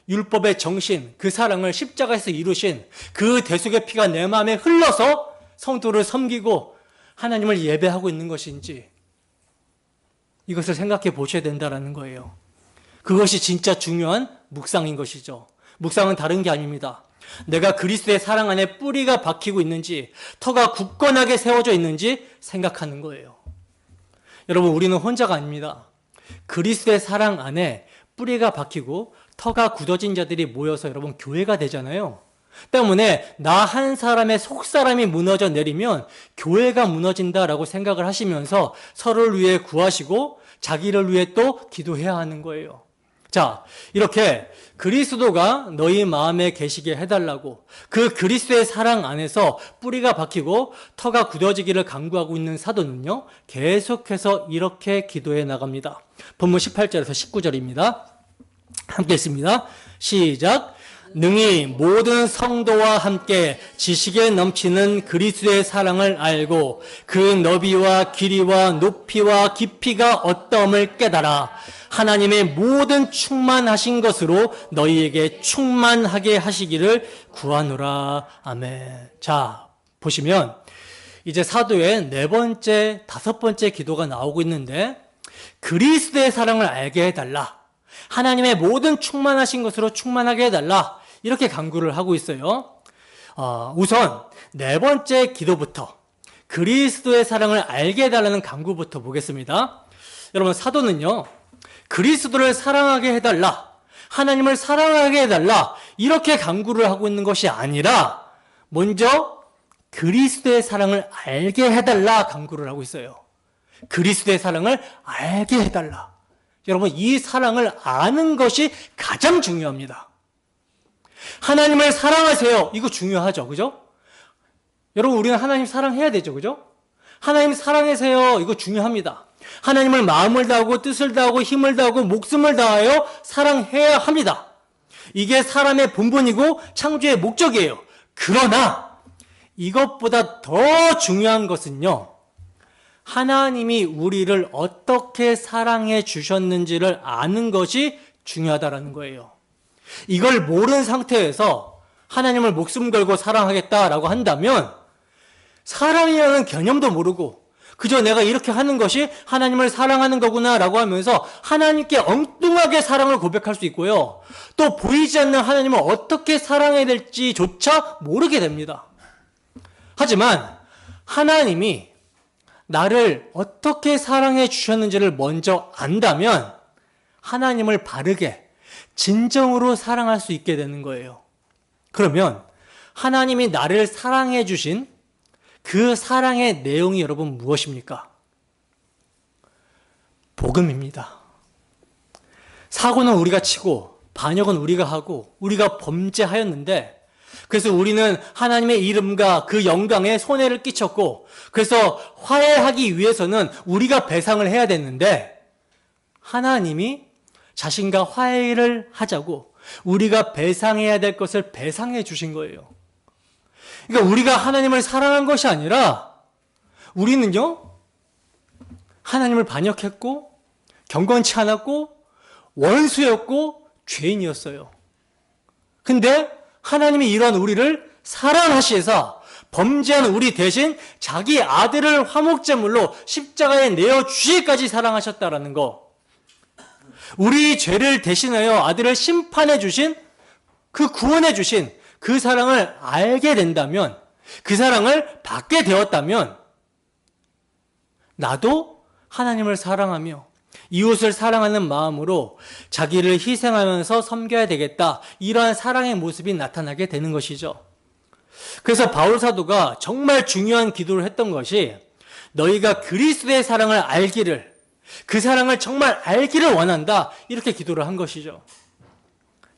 율법의 정신, 그 사랑을 십자가에서 이루신 그 대속의 피가 내 마음에 흘러서 성도를 섬기고 하나님을 예배하고 있는 것인지, 이것을 생각해 보셔야 된다는 거예요. 그것이 진짜 중요한 묵상인 것이죠. 묵상은 다른 게 아닙니다. 내가 그리스도의 사랑 안에 뿌리가 박히고 있는지, 터가 굳건하게 세워져 있는지 생각하는 거예요. 여러분, 우리는 혼자가 아닙니다. 그리스도의 사랑 안에 뿌리가 박히고 터가 굳어진 자들이 모여서 여러분 교회가 되잖아요. 때문에 나 한 사람의 속사람이 무너져 내리면 교회가 무너진다라고 생각을 하시면서 서로를 위해 구하시고 자기를 위해 또 기도해야 하는 거예요. 자, 이렇게 그리스도가 너희 마음에 계시게 해달라고, 그 그리스도의 사랑 안에서 뿌리가 박히고 터가 굳어지기를 간구하고 있는 사도는요, 계속해서 이렇게 기도해 나갑니다. 본문 18절에서 19절입니다. 함께 읽습니다. 시작. 능히 모든 성도와 함께 지식에 넘치는 그리스도의 사랑을 알고 그 너비와 길이와 높이와 깊이가 어떠함을 깨달아 하나님의 모든 충만하신 것으로 너희에게 충만하게 하시기를 구하노라. 아멘. 자, 보시면 이제 사도의 네 번째, 다섯 번째 기도가 나오고 있는데, 그리스도의 사랑을 알게 해달라. 하나님의 모든 충만하신 것으로 충만하게 해달라. 이렇게 간구를 하고 있어요. 우선 네 번째 기도부터 그리스도의 사랑을 알게 해달라는 간구부터 보겠습니다. 여러분, 사도는요, 그리스도를 사랑하게 해달라, 하나님을 사랑하게 해달라, 이렇게 간구를 하고 있는 것이 아니라 먼저 그리스도의 사랑을 알게 해달라 간구를 하고 있어요. 그리스도의 사랑을 알게 해달라. 여러분, 이 사랑을 아는 것이 가장 중요합니다. 하나님을 사랑하세요. 이거 중요하죠. 그죠? 여러분, 우리는 하나님 사랑해야 되죠. 그죠? 하나님 사랑하세요. 이거 중요합니다. 하나님을 마음을 다하고 뜻을 다하고 힘을 다하고 목숨을 다하여 사랑해야 합니다. 이게 사람의 본분이고 창조의 목적이에요. 그러나 이것보다 더 중요한 것은요, 하나님이 우리를 어떻게 사랑해 주셨는지를 아는 것이 중요하다는 거예요. 이걸 모르는 상태에서 하나님을 목숨 걸고 사랑하겠다라고 한다면 사랑이라는 개념도 모르고 그저 내가 이렇게 하는 것이 하나님을 사랑하는 거구나라고 하면서 하나님께 엉뚱하게 사랑을 고백할 수 있고요. 또 보이지 않는 하나님을 어떻게 사랑해야 될지조차 모르게 됩니다. 하지만 하나님이 나를 어떻게 사랑해 주셨는지를 먼저 안다면 하나님을 바르게 진정으로 사랑할 수 있게 되는 거예요. 그러면 하나님이 나를 사랑해 주신 그 사랑의 내용이 여러분 무엇입니까? 복음입니다. 사고는 우리가 치고 반역은 우리가 하고 우리가 범죄하였는데, 그래서 우리는 하나님의 이름과 그 영광에 손해를 끼쳤고, 그래서 화해하기 위해서는 우리가 배상을 해야 됐는데 하나님이 자신과 화해를 하자고 우리가 배상해야 될 것을 배상해 주신 거예요. 그러니까 우리가 하나님을 사랑한 것이 아니라 우리는요, 하나님을 반역했고 경건치 않았고 원수였고 죄인이었어요. 근데 하나님이 이런 우리를 사랑하시사 범죄한 우리 대신 자기 아들을 화목제물로 십자가에 내어주시기까지 사랑하셨다라는 거. 우리 죄를 대신하여 아들을 심판해 주신, 그 구원해 주신 그 사랑을 알게 된다면, 그 사랑을 받게 되었다면 나도 하나님을 사랑하며 이웃을 사랑하는 마음으로 자기를 희생하면서 섬겨야 되겠다, 이러한 사랑의 모습이 나타나게 되는 것이죠. 그래서 바울 사도가 정말 중요한 기도를 했던 것이 너희가 그리스도의 사랑을 알기를, 그 사랑을 정말 알기를 원한다, 이렇게 기도를 한 것이죠.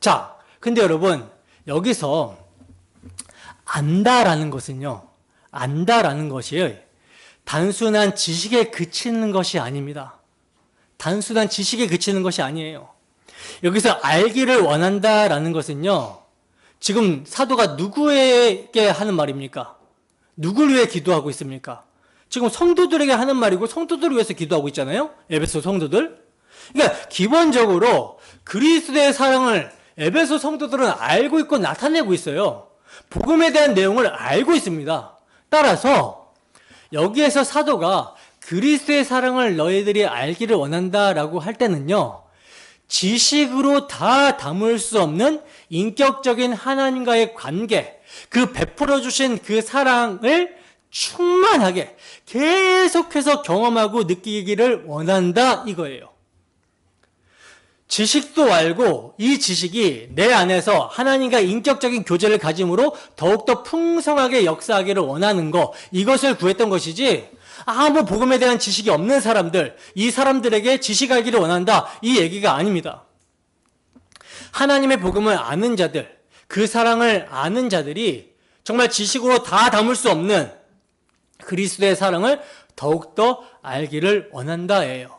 자, 근데 여러분, 여기서 안다라는 것은요, 안다라는 것이 단순한 지식에 그치는 것이 아닙니다. 단순한 지식에 그치는 것이 아니에요. 여기서 알기를 원한다라는 것은요, 지금 사도가 누구에게 하는 말입니까? 누구를 위해 기도하고 있습니까? 지금 성도들에게 하는 말이고 성도들을 위해서 기도하고 있잖아요. 에베소 성도들. 그러니까 기본적으로 그리스도의 사랑을 에베소 성도들은 알고 있고 나타내고 있어요. 복음에 대한 내용을 알고 있습니다. 따라서 여기에서 사도가 그리스도의 사랑을 너희들이 알기를 원한다라고 할 때는요, 지식으로 다 담을 수 없는 인격적인 하나님과의 관계, 그 베풀어 주신 그 사랑을 충만하게 계속해서 경험하고 느끼기를 원한다, 이거예요. 지식도 알고 이 지식이 내 안에서 하나님과 인격적인 교제를 가짐으로 더욱더 풍성하게 역사하기를 원하는 거, 이것을 구했던 것이지, 아무 복음에 대한 지식이 없는 사람들, 이 사람들에게 지식 알기를 원한다, 이 얘기가 아닙니다. 하나님의 복음을 아는 자들, 그 사랑을 아는 자들이 정말 지식으로 다 담을 수 없는 그리스도의 사랑을 더욱더 알기를 원한다예요.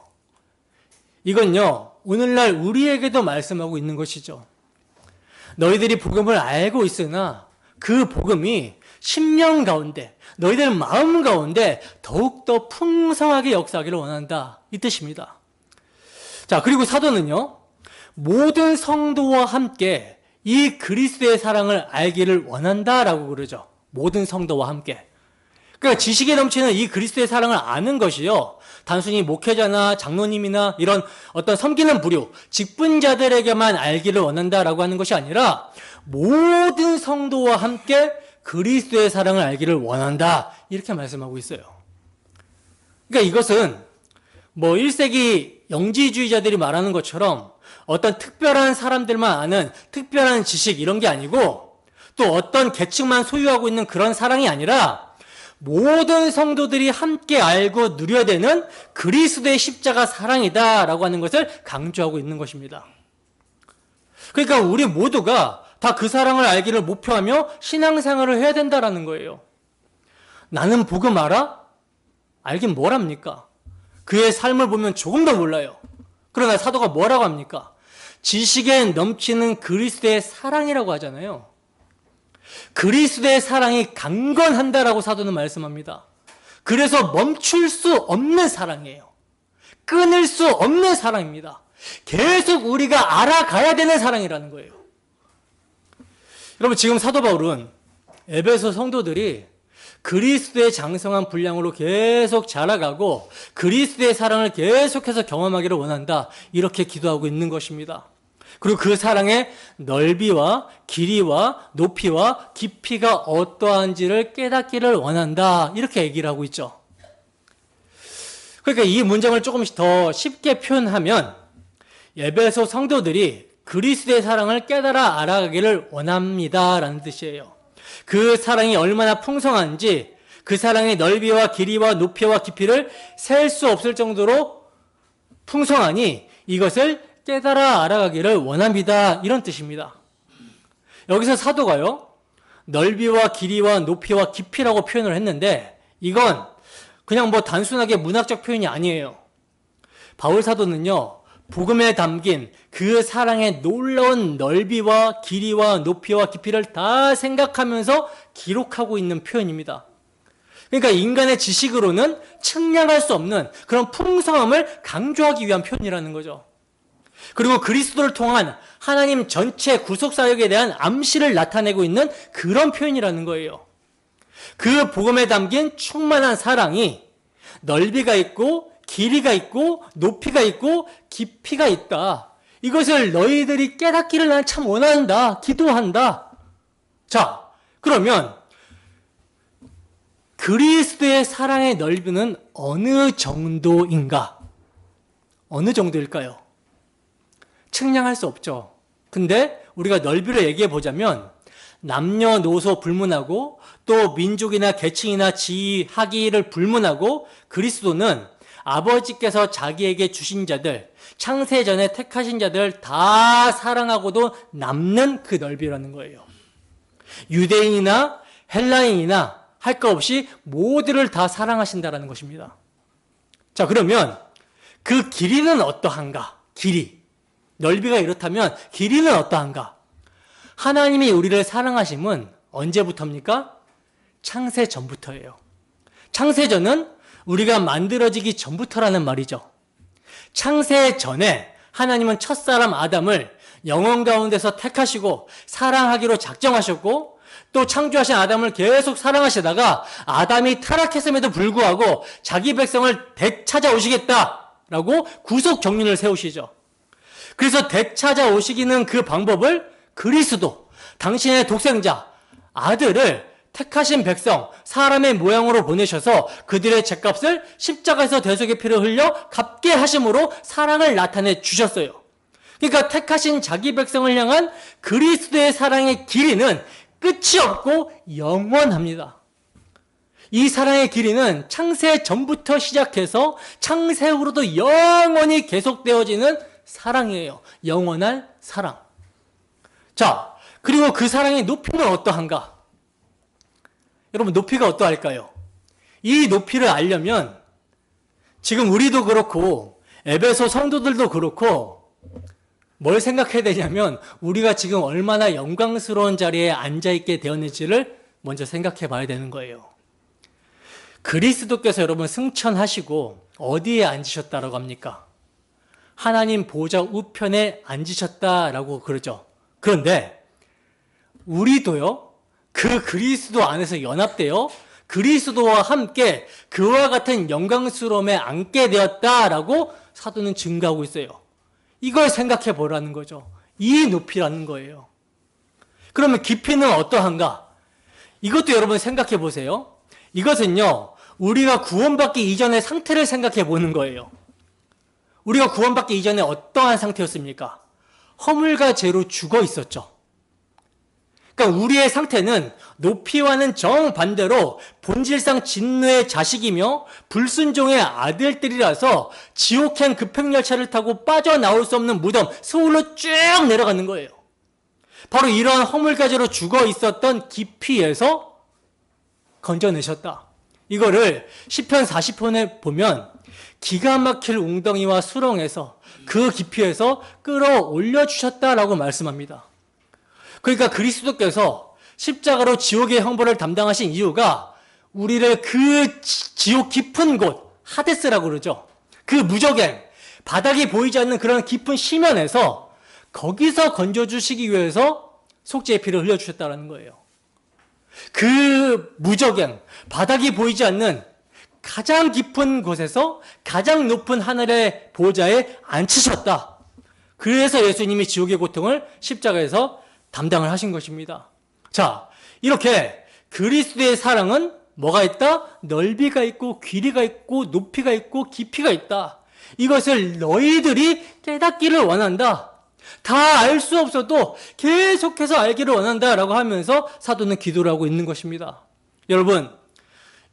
이건요, 오늘날 우리에게도 말씀하고 있는 것이죠. 너희들이 복음을 알고 있으나 그 복음이 심령 가운데, 너희들 마음 가운데 더욱더 풍성하게 역사하기를 원한다, 이 뜻입니다. 자, 그리고 사도는요, 모든 성도와 함께 이 그리스도의 사랑을 알기를 원한다라고 그러죠. 모든 성도와 함께. 그러니까 지식에 넘치는 이 그리스도의 사랑을 아는 것이요, 단순히 목회자나 장로님이나 이런 어떤 섬기는 부류, 직분자들에게만 알기를 원한다라고 하는 것이 아니라 모든 성도와 함께 그리스도의 사랑을 알기를 원한다, 이렇게 말씀하고 있어요. 그러니까 이것은 뭐 1세기 영지주의자들이 말하는 것처럼 어떤 특별한 사람들만 아는 특별한 지식, 이런 게 아니고, 또 어떤 계층만 소유하고 있는 그런 사랑이 아니라 모든 성도들이 함께 알고 누려야 되는 그리스도의 십자가 사랑이다라고 하는 것을 강조하고 있는 것입니다. 그러니까 우리 모두가 다 그 사랑을 알기를 목표하며 신앙생활을 해야 된다라는 거예요. 나는 복음 알아? 알긴 뭘 합니까? 그의 삶을 보면 조금 더 몰라요. 그러나 사도가 뭐라고 합니까? 지식에 넘치는 그리스도의 사랑이라고 하잖아요. 그리스도의 사랑이 강건한다라고 사도는 말씀합니다. 그래서 멈출 수 없는 사랑이에요. 끊을 수 없는 사랑입니다. 계속 우리가 알아가야 되는 사랑이라는 거예요. 여러분, 지금 사도 바울은 에베소 성도들이 그리스도의 장성한 분량으로 계속 자라가고 그리스도의 사랑을 계속해서 경험하기를 원한다, 이렇게 기도하고 있는 것입니다. 그리고 그 사랑의 넓이와 길이와 높이와 깊이가 어떠한지를 깨닫기를 원한다, 이렇게 얘기를 하고 있죠. 그러니까 이 문장을 조금씩 더 쉽게 표현하면 에베소 성도들이 그리스도의 사랑을 깨달아 알아가기를 원합니다라는 뜻이에요. 그 사랑이 얼마나 풍성한지, 그 사랑의 넓이와 길이와 높이와 깊이를 셀 수 없을 정도로 풍성하니 이것을 깨달아 알아가기를 원합니다, 이런 뜻입니다. 여기서 사도가요, 넓이와 길이와 높이와 깊이라고 표현을 했는데 이건 그냥 뭐 단순하게 문학적 표현이 아니에요. 바울 사도는요, 복음에 담긴 그 사랑의 놀라운 넓이와 길이와 높이와 깊이를 다 생각하면서 기록하고 있는 표현입니다. 그러니까 인간의 지식으로는 측량할 수 없는 그런 풍성함을 강조하기 위한 표현이라는 거죠. 그리고 그리스도를 통한 하나님 전체 구속사역에 대한 암시를 나타내고 있는 그런 표현이라는 거예요. 그 복음에 담긴 충만한 사랑이 넓이가 있고 길이가 있고 높이가 있고 깊이가 있다. 이것을 너희들이 깨닫기를 난 참 원한다, 기도한다. 자, 그러면 그리스도의 사랑의 넓이는 어느 정도인가? 어느 정도일까요? 측량할 수 없죠. 근데 우리가 넓이를 얘기해 보자면 남녀노소 불문하고 또 민족이나 계층이나 지위, 학위를 불문하고 그리스도는 아버지께서 자기에게 주신 자들, 창세전에 택하신 자들 다 사랑하고도 남는 그 넓이라는 거예요. 유대인이나 헬라인이나 할 것 없이 모두를 다 사랑하신다라는 것입니다. 자, 그러면 그 길이는 어떠한가? 길이. 넓이가 이렇다면 길이는 어떠한가? 하나님이 우리를 사랑하심은 언제부터입니까? 창세 전부터예요. 창세전은 우리가 만들어지기 전부터라는 말이죠. 창세 전에 하나님은 첫사람 아담을 영혼 가운데서 택하시고 사랑하기로 작정하셨고, 또 창조하신 아담을 계속 사랑하시다가 아담이 타락했음에도 불구하고 자기 백성을 되찾아오시겠다라고 구속 경륜을 세우시죠. 그래서 되찾아오시기는 그 방법을 그리스도, 당신의 독생자, 아들을 택하신 백성, 사람의 모양으로 보내셔서 그들의 죄값을 십자가에서 대속의 피를 흘려 갚게 하심으로 사랑을 나타내 주셨어요. 그러니까 택하신 자기 백성을 향한 그리스도의 사랑의 길이는 끝이 없고 영원합니다. 이 사랑의 길이는 창세 전부터 시작해서 창세 후로도 영원히 계속되어지는 사랑이에요. 영원한 사랑. 자, 그리고 그 사랑의 높이는 어떠한가? 여러분, 높이가 어떠할까요? 이 높이를 알려면 지금 우리도 그렇고 에베소 성도들도 그렇고 뭘 생각해야 되냐면 우리가 지금 얼마나 영광스러운 자리에 앉아있게 되었는지를 먼저 생각해 봐야 되는 거예요. 그리스도께서 여러분 승천하시고 어디에 앉으셨다라고 합니까? 하나님 보좌 우편에 앉으셨다라고 그러죠. 그런데 우리도요, 그 그리스도 안에서 연합되어 그리스도와 함께 그와 같은 영광스러움에 앉게 되었다라고 사도는 증거하고 있어요. 이걸 생각해 보라는 거죠. 이 높이라는 거예요. 그러면 깊이는 어떠한가? 이것도 여러분 생각해 보세요. 이것은요, 우리가 구원받기 이전의 상태를 생각해 보는 거예요. 우리가 구원받기 이전에 어떠한 상태였습니까? 허물과 죄로 죽어 있었죠. 그러니까 우리의 상태는 높이와는 정반대로 본질상 진노의 자식이며 불순종의 아들들이라서 지옥행 급행열차를 타고 빠져나올 수 없는 무덤, 서울로 쭉 내려가는 거예요. 바로 이러한 허물과 죄로 죽어 있었던 깊이에서 건져내셨다. 이거를 시편 40편에 보면 기가 막힐 웅덩이와 수렁에서 그 깊이에서 끌어올려 주셨다라고 말씀합니다. 그러니까 그리스도께서 십자가로 지옥의 형벌을 담당하신 이유가 우리를 그 지옥 깊은 곳, 하데스라고 그러죠. 그 무저갱, 바닥이 보이지 않는 그런 깊은 심연에서 거기서 건져주시기 위해서 속죄의 피를 흘려주셨다는 거예요. 그 무저갱, 바닥이 보이지 않는 가장 깊은 곳에서 가장 높은 하늘의 보좌에 앉히셨다. 그래서 예수님이 지옥의 고통을 십자가에서 담당을 하신 것입니다. 자, 이렇게 그리스도의 사랑은 뭐가 있다? 넓이가 있고 길이가 있고 높이가 있고 깊이가 있다. 이것을 너희들이 깨닫기를 원한다. 다 알 수 없어도 계속해서 알기를 원한다라고 하면서 사도는 기도를 하고 있는 것입니다. 여러분,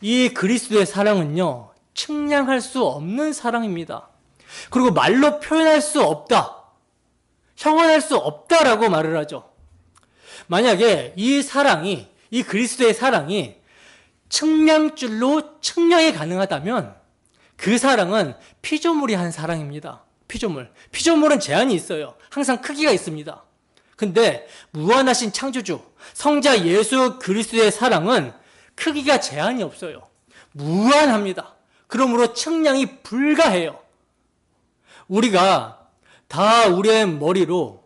이 그리스도의 사랑은요, 측량할 수 없는 사랑입니다. 그리고 말로 표현할 수 없다, 형언할 수 없다라고 말을 하죠. 만약에 이 사랑이, 이 그리스도의 사랑이 측량줄로 측량이 가능하다면 그 사랑은 피조물이 한 사랑입니다. 피조물은 제한이 있어요. 항상 크기가 있습니다. 근데 무한하신 창조주, 성자 예수 그리스도의 사랑은 크기가 제한이 없어요. 무한합니다. 그러므로 측량이 불가해요. 우리가 다 우리의 머리로,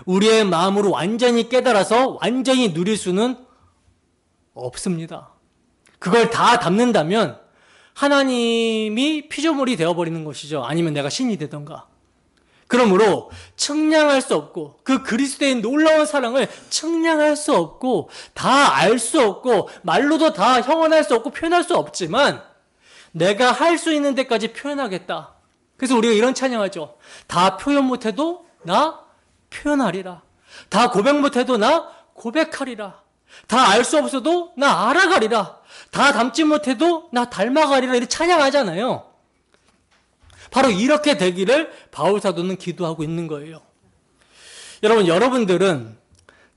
우리의 마음으로 완전히 깨달아서 완전히 누릴 수는 없습니다. 그걸 다 담는다면 하나님이 피조물이 되어버리는 것이죠. 아니면 내가 신이 되던가. 그러므로 측량할 수 없고 그 그리스도의 놀라운 사랑을 측량할 수 없고 다 알 수 없고 말로도 다 형언할 수 없고 표현할 수 없지만 내가 할 수 있는 데까지 표현하겠다. 그래서 우리가 이런 찬양하죠. 다 표현 못해도 나 표현하리라. 다 고백 못해도 나 고백하리라. 다 알 수 없어도 나 알아가리라. 다 닮지 못해도 나 닮아가리라. 이렇게 찬양하잖아요. 바로 이렇게 되기를 바울 사도는 기도하고 있는 거예요. 여러분들은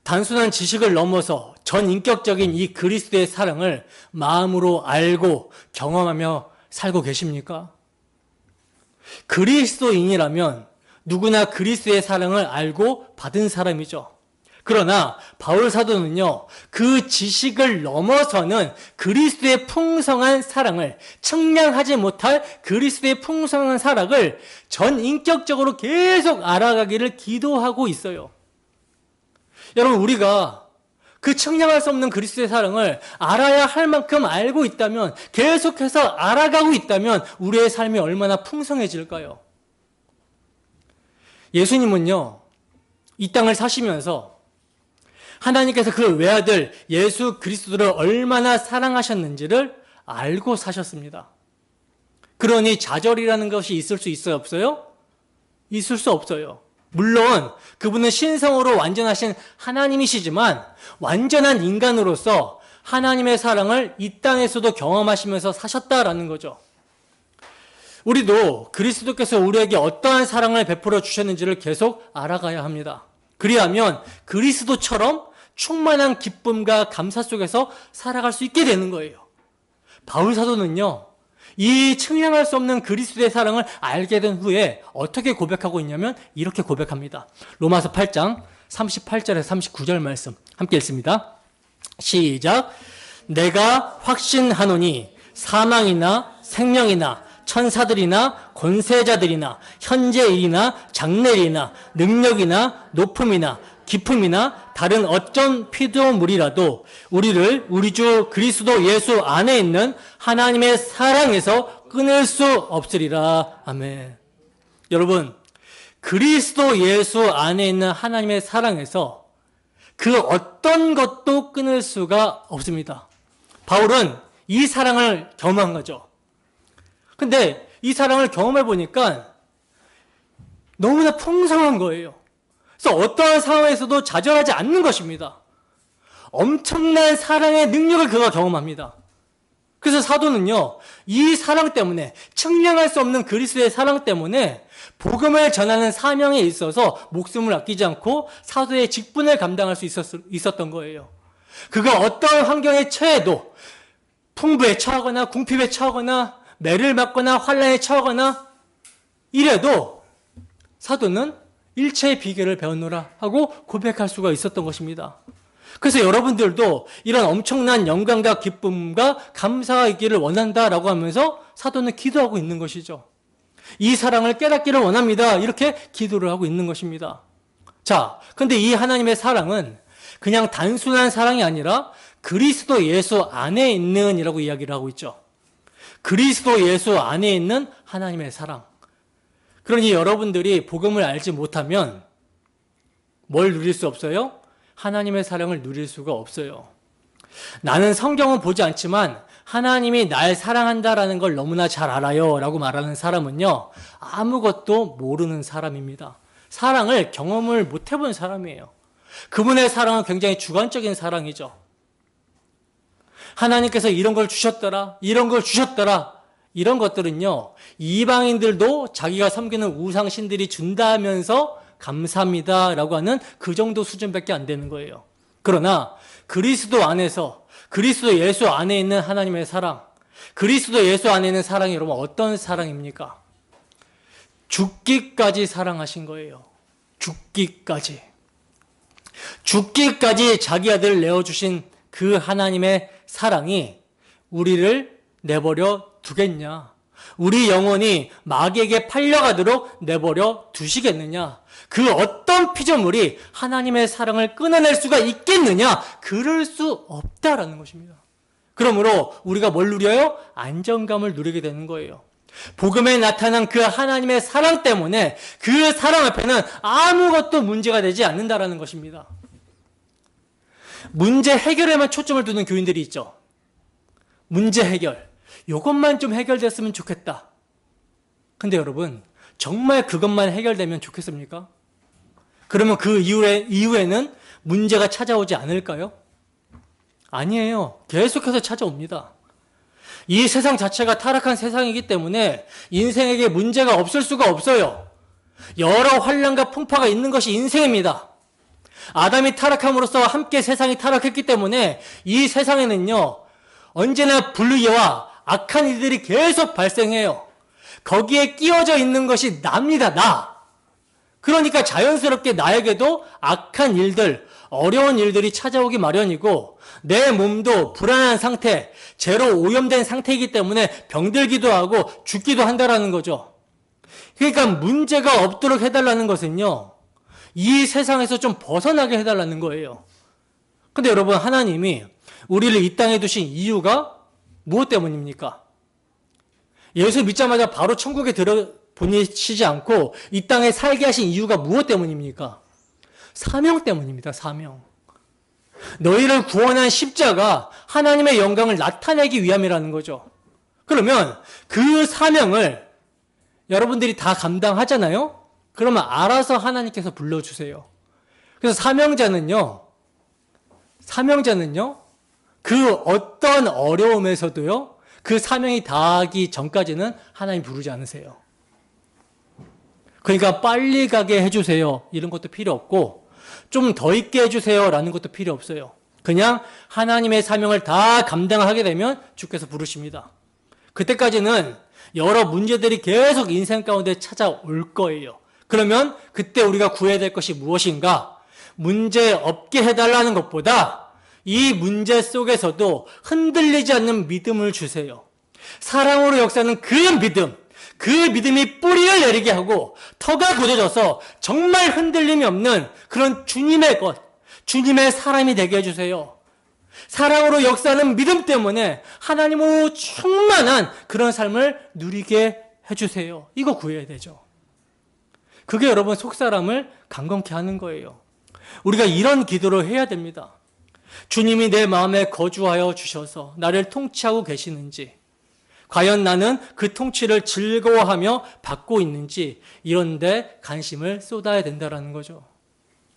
단순한 지식을 넘어서 전인격적인 이 그리스도의 사랑을 마음으로 알고 경험하며 살고 계십니까? 그리스도인이라면 누구나 그리스도의 사랑을 알고 받은 사람이죠. 그러나 바울 사도는요, 그 지식을 넘어서는 그리스도의 풍성한 사랑을, 측량하지 못할 그리스도의 풍성한 사랑을 전인격적으로 계속 알아가기를 기도하고 있어요. 여러분, 우리가 그 측량할 수 없는 그리스도의 사랑을 알아야 할 만큼 알고 있다면, 계속해서 알아가고 있다면 우리의 삶이 얼마나 풍성해질까요? 예수님은요, 이 땅을 사시면서 하나님께서 그 외아들 예수 그리스도를 얼마나 사랑하셨는지를 알고 사셨습니다. 그러니 좌절이라는 것이 있을 수 있어요, 없어요? 있을 수 없어요. 물론 그분은 신성으로 완전하신 하나님이시지만 완전한 인간으로서 하나님의 사랑을 이 땅에서도 경험하시면서 사셨다라는 거죠. 우리도 그리스도께서 우리에게 어떠한 사랑을 베풀어 주셨는지를 계속 알아가야 합니다. 그리하면 그리스도처럼 충만한 기쁨과 감사 속에서 살아갈 수 있게 되는 거예요. 바울 사도는요, 이 측량할 수 없는 그리스도의 사랑을 알게 된 후에 어떻게 고백하고 있냐면 이렇게 고백합니다. 로마서 8장 38절에서 39절 말씀 함께 읽습니다. 시작. 내가 확신하노니 사망이나 생명이나 천사들이나 권세자들이나 현재일이나 장래일이나 능력이나 높음이나 기품이나 다른 어떤 피조물이라도 우리를 우리 주 그리스도 예수 안에 있는 하나님의 사랑에서 끊을 수 없으리라. 아멘. 여러분, 그리스도 예수 안에 있는 하나님의 사랑에서 그 어떤 것도 끊을 수가 없습니다. 바울은 이 사랑을 경험한 거죠. 근데 이 사랑을 경험해 보니까 너무나 풍성한 거예요. 그래서 어떠한 상황에서도 좌절하지 않는 것입니다. 엄청난 사랑의 능력을 그가 경험합니다. 그래서 사도는요, 이 사랑 때문에, 측량할 수 없는 그리스도의 사랑 때문에 복음을 전하는 사명에 있어서 목숨을 아끼지 않고 사도의 직분을 감당할 수 있었던 거예요. 그가 어떠한 환경에 처해도 풍부에 처하거나 궁핍에 처하거나 매를 맞거나 환난에 처하거나 이래도 사도는 일체의 비결을 배웠노라 하고 고백할 수가 있었던 것입니다. 그래서 여러분들도 이런 엄청난 영광과 기쁨과 감사가 있기를 원한다라고 하면서 사도는 기도하고 있는 것이죠. 이 사랑을 깨닫기를 원합니다. 이렇게 기도를 하고 있는 것입니다. 자, 근데 이 하나님의 사랑은 그냥 단순한 사랑이 아니라 그리스도 예수 안에 있는 이라고 이야기를 하고 있죠. 그리스도 예수 안에 있는 하나님의 사랑. 그러니 여러분들이 복음을 알지 못하면 뭘 누릴 수 없어요? 하나님의 사랑을 누릴 수가 없어요. 나는 성경은 보지 않지만 하나님이 날 사랑한다라는 걸 너무나 잘 알아요 라고 말하는 사람은요, 아무것도 모르는 사람입니다. 사랑을 경험을 못 해본 사람이에요. 그분의 사랑은 굉장히 주관적인 사랑이죠. 하나님께서 이런 걸 주셨더라, 이런 걸 주셨더라, 이런 것들은요, 이방인들도 자기가 섬기는 우상신들이 준다면서 감사합니다 라고 하는 그 정도 수준밖에 안 되는 거예요. 그러나 그리스도 안에서, 그리스도 예수 안에 있는 하나님의 사랑, 그리스도 예수 안에 있는 사랑이 여러분 어떤 사랑입니까? 죽기까지 사랑하신 거예요. 죽기까지. 죽기까지 자기 아들을 내어주신 그 하나님의 사랑이 우리를 내버려 두겠냐? 우리 영혼이 마귀에게 팔려가도록 내버려 두시겠느냐? 그 어떤 피조물이 하나님의 사랑을 끊어낼 수가 있겠느냐? 그럴 수 없다라는 것입니다. 그러므로 우리가 뭘 누려요? 안정감을 누리게 되는 거예요. 복음에 나타난 그 하나님의 사랑 때문에 그 사랑 앞에는 아무것도 문제가 되지 않는다라는 것입니다. 문제 해결에만 초점을 두는 교인들이 있죠. 문제 해결. 이것만 좀 해결됐으면 좋겠다. 근데 여러분, 정말 그것만 해결되면 좋겠습니까? 그러면 그 이후에는 문제가 찾아오지 않을까요? 아니에요. 계속해서 찾아옵니다. 이 세상 자체가 타락한 세상이기 때문에 인생에게 문제가 없을 수가 없어요. 여러 환난과 풍파가 있는 것이 인생입니다. 아담이 타락함으로써 함께 세상이 타락했기 때문에 이 세상에는요, 언제나 불의와 악한 일들이 계속 발생해요. 거기에 끼워져 있는 것이 나입니다, 나. 그러니까 자연스럽게 나에게도 악한 일들, 어려운 일들이 찾아오기 마련이고 내 몸도 불안한 상태, 죄로 오염된 상태이기 때문에 병들기도 하고 죽기도 한다라는 거죠. 그러니까 문제가 없도록 해달라는 것은요, 이 세상에서 좀 벗어나게 해달라는 거예요. 근데 여러분, 하나님이 우리를 이 땅에 두신 이유가 무엇 때문입니까? 예수 믿자마자 바로 천국에 보내시지 않고 이 땅에 살게 하신 이유가 무엇 때문입니까? 사명 때문입니다. 사명. 너희를 구원한 십자가, 하나님의 영광을 나타내기 위함이라는 거죠. 그러면 그 사명을 여러분들이 다 감당하잖아요? 그러면 알아서 하나님께서 불러주세요. 그래서 사명자는요, 그 어떤 어려움에서도요, 그 사명이 다하기 전까지는 하나님 부르지 않으세요. 그러니까 빨리 가게 해주세요, 이런 것도 필요 없고 좀 더 있게 해주세요 라는 것도 필요 없어요. 그냥 하나님의 사명을 다 감당하게 되면 주께서 부르십니다. 그때까지는 여러 문제들이 계속 인생 가운데 찾아올 거예요. 그러면 그때 우리가 구해야 될 것이 무엇인가? 문제 없게 해달라는 것보다 이 문제 속에서도 흔들리지 않는 믿음을 주세요. 사랑으로 역사하는 그 믿음, 그 믿음이 뿌리를 내리게 하고 터가 굳어져서 정말 흔들림이 없는 그런 주님의 것, 주님의 사람이 되게 해주세요. 사랑으로 역사하는 믿음 때문에 하나님으로 충만한 그런 삶을 누리게 해주세요. 이거 구해야 되죠. 그게 여러분 속사람을 강건케 하는 거예요. 우리가 이런 기도를 해야 됩니다. 주님이 내 마음에 거주하여 주셔서 나를 통치하고 계시는지, 과연 나는 그 통치를 즐거워하며 받고 있는지 이런 데 관심을 쏟아야 된다는 거죠.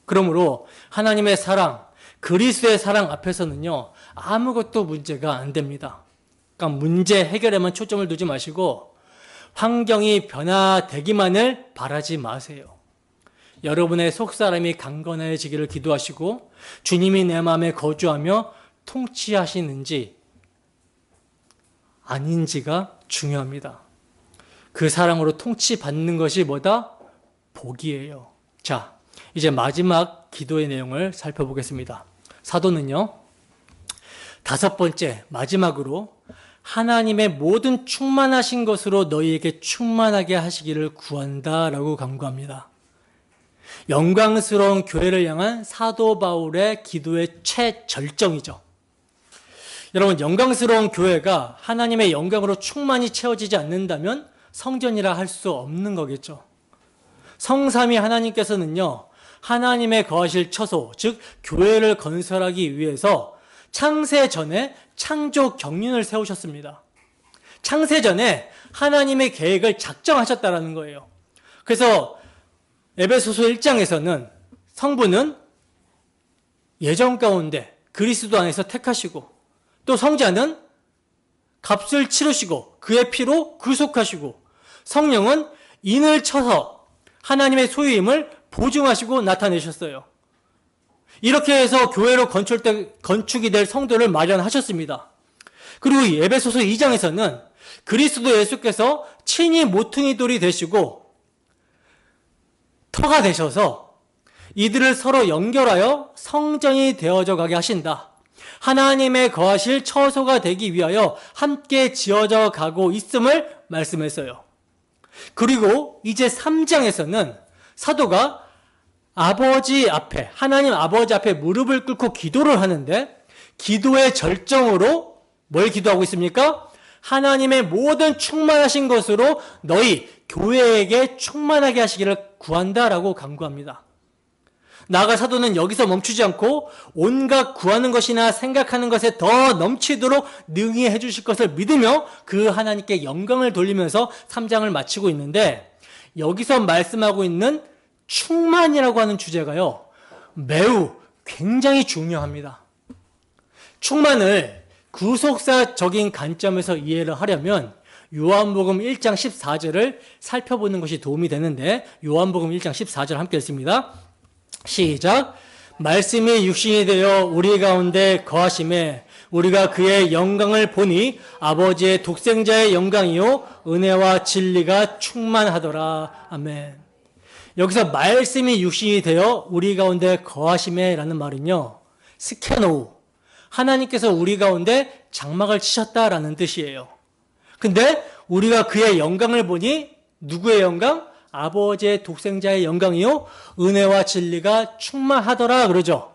그러므로 하나님의 사랑, 그리스도의 사랑 앞에서는요, 아무것도 문제가 안 됩니다. 그러니까 문제 해결에만 초점을 두지 마시고 환경이 변화되기만을 바라지 마세요. 여러분의 속사람이 강건해지기를 기도하시고 주님이 내 마음에 거주하며 통치하시는지 아닌지가 중요합니다. 그 사랑으로 통치받는 것이 뭐다? 복이에요. 자, 이제 마지막 기도의 내용을 살펴보겠습니다. 사도는요, 5번째 마지막으로 하나님의 모든 충만하신 것으로 너희에게 충만하게 하시기를 구한다라고 간구합니다. 영광스러운 교회를 향한 사도 바울의 기도의 최절정이죠. 여러분, 영광스러운 교회가 하나님의 영광으로 충만히 채워지지 않는다면 성전이라 할 수 없는 거겠죠. 성삼위 하나님께서는요, 하나님의 거하실 처소, 즉 교회를 건설하기 위해서 창세 전에 창조 경륜을 세우셨습니다. 창세 전에 하나님의 계획을 작정하셨다라는 거예요. 그래서 에베소서 1장에서는 성부는 예정 가운데 그리스도 안에서 택하시고, 또 성자는 값을 치르시고 그의 피로 구속하시고, 성령은 인을 쳐서 하나님의 소유임을 보증하시고 나타내셨어요. 이렇게 해서 교회로 건축이 될 성도를 마련하셨습니다. 그리고 에베소서 2장에서는 그리스도 예수께서 친히 모퉁이 돌이 되시고 터가 되셔서 이들을 서로 연결하여 성전이 되어져 가게 하신다. 하나님의 거하실 처소가 되기 위하여 함께 지어져 가고 있음을 말씀했어요. 그리고 이제 3장에서는 사도가 아버지 앞에, 하나님 아버지 앞에 무릎을 꿇고 기도를 하는데, 기도의 절정으로 뭘 기도하고 있습니까? 하나님의 모든 충만하신 것으로 너희 교회에게 충만하게 하시기를 구한다라고 간구합니다. 나아가 사도는 여기서 멈추지 않고 온갖 구하는 것이나 생각하는 것에 더 넘치도록 능히 해주실 것을 믿으며 그 하나님께 영광을 돌리면서 3장을 마치고 있는데, 여기서 말씀하고 있는 충만이라고 하는 주제가요, 매우 굉장히 중요합니다. 충만을 구속사적인 관점에서 이해를 하려면 요한복음 1장 14절을 살펴보는 것이 도움이 되는데, 요한복음 1장 14절 함께 읽습니다. 시작. 말씀이 육신이 되어 우리 가운데 거하심에 우리가 그의 영광을 보니 아버지의 독생자의 영광이요 은혜와 진리가 충만하더라. 아멘. 여기서 말씀이 육신이 되어 우리 가운데 거하심에 라는 말은요, 스케노우, 하나님께서 우리 가운데 장막을 치셨다라는 뜻이에요. 근데 우리가 그의 영광을 보니 누구의 영광? 아버지의 독생자의 영광이요 은혜와 진리가 충만하더라 그러죠.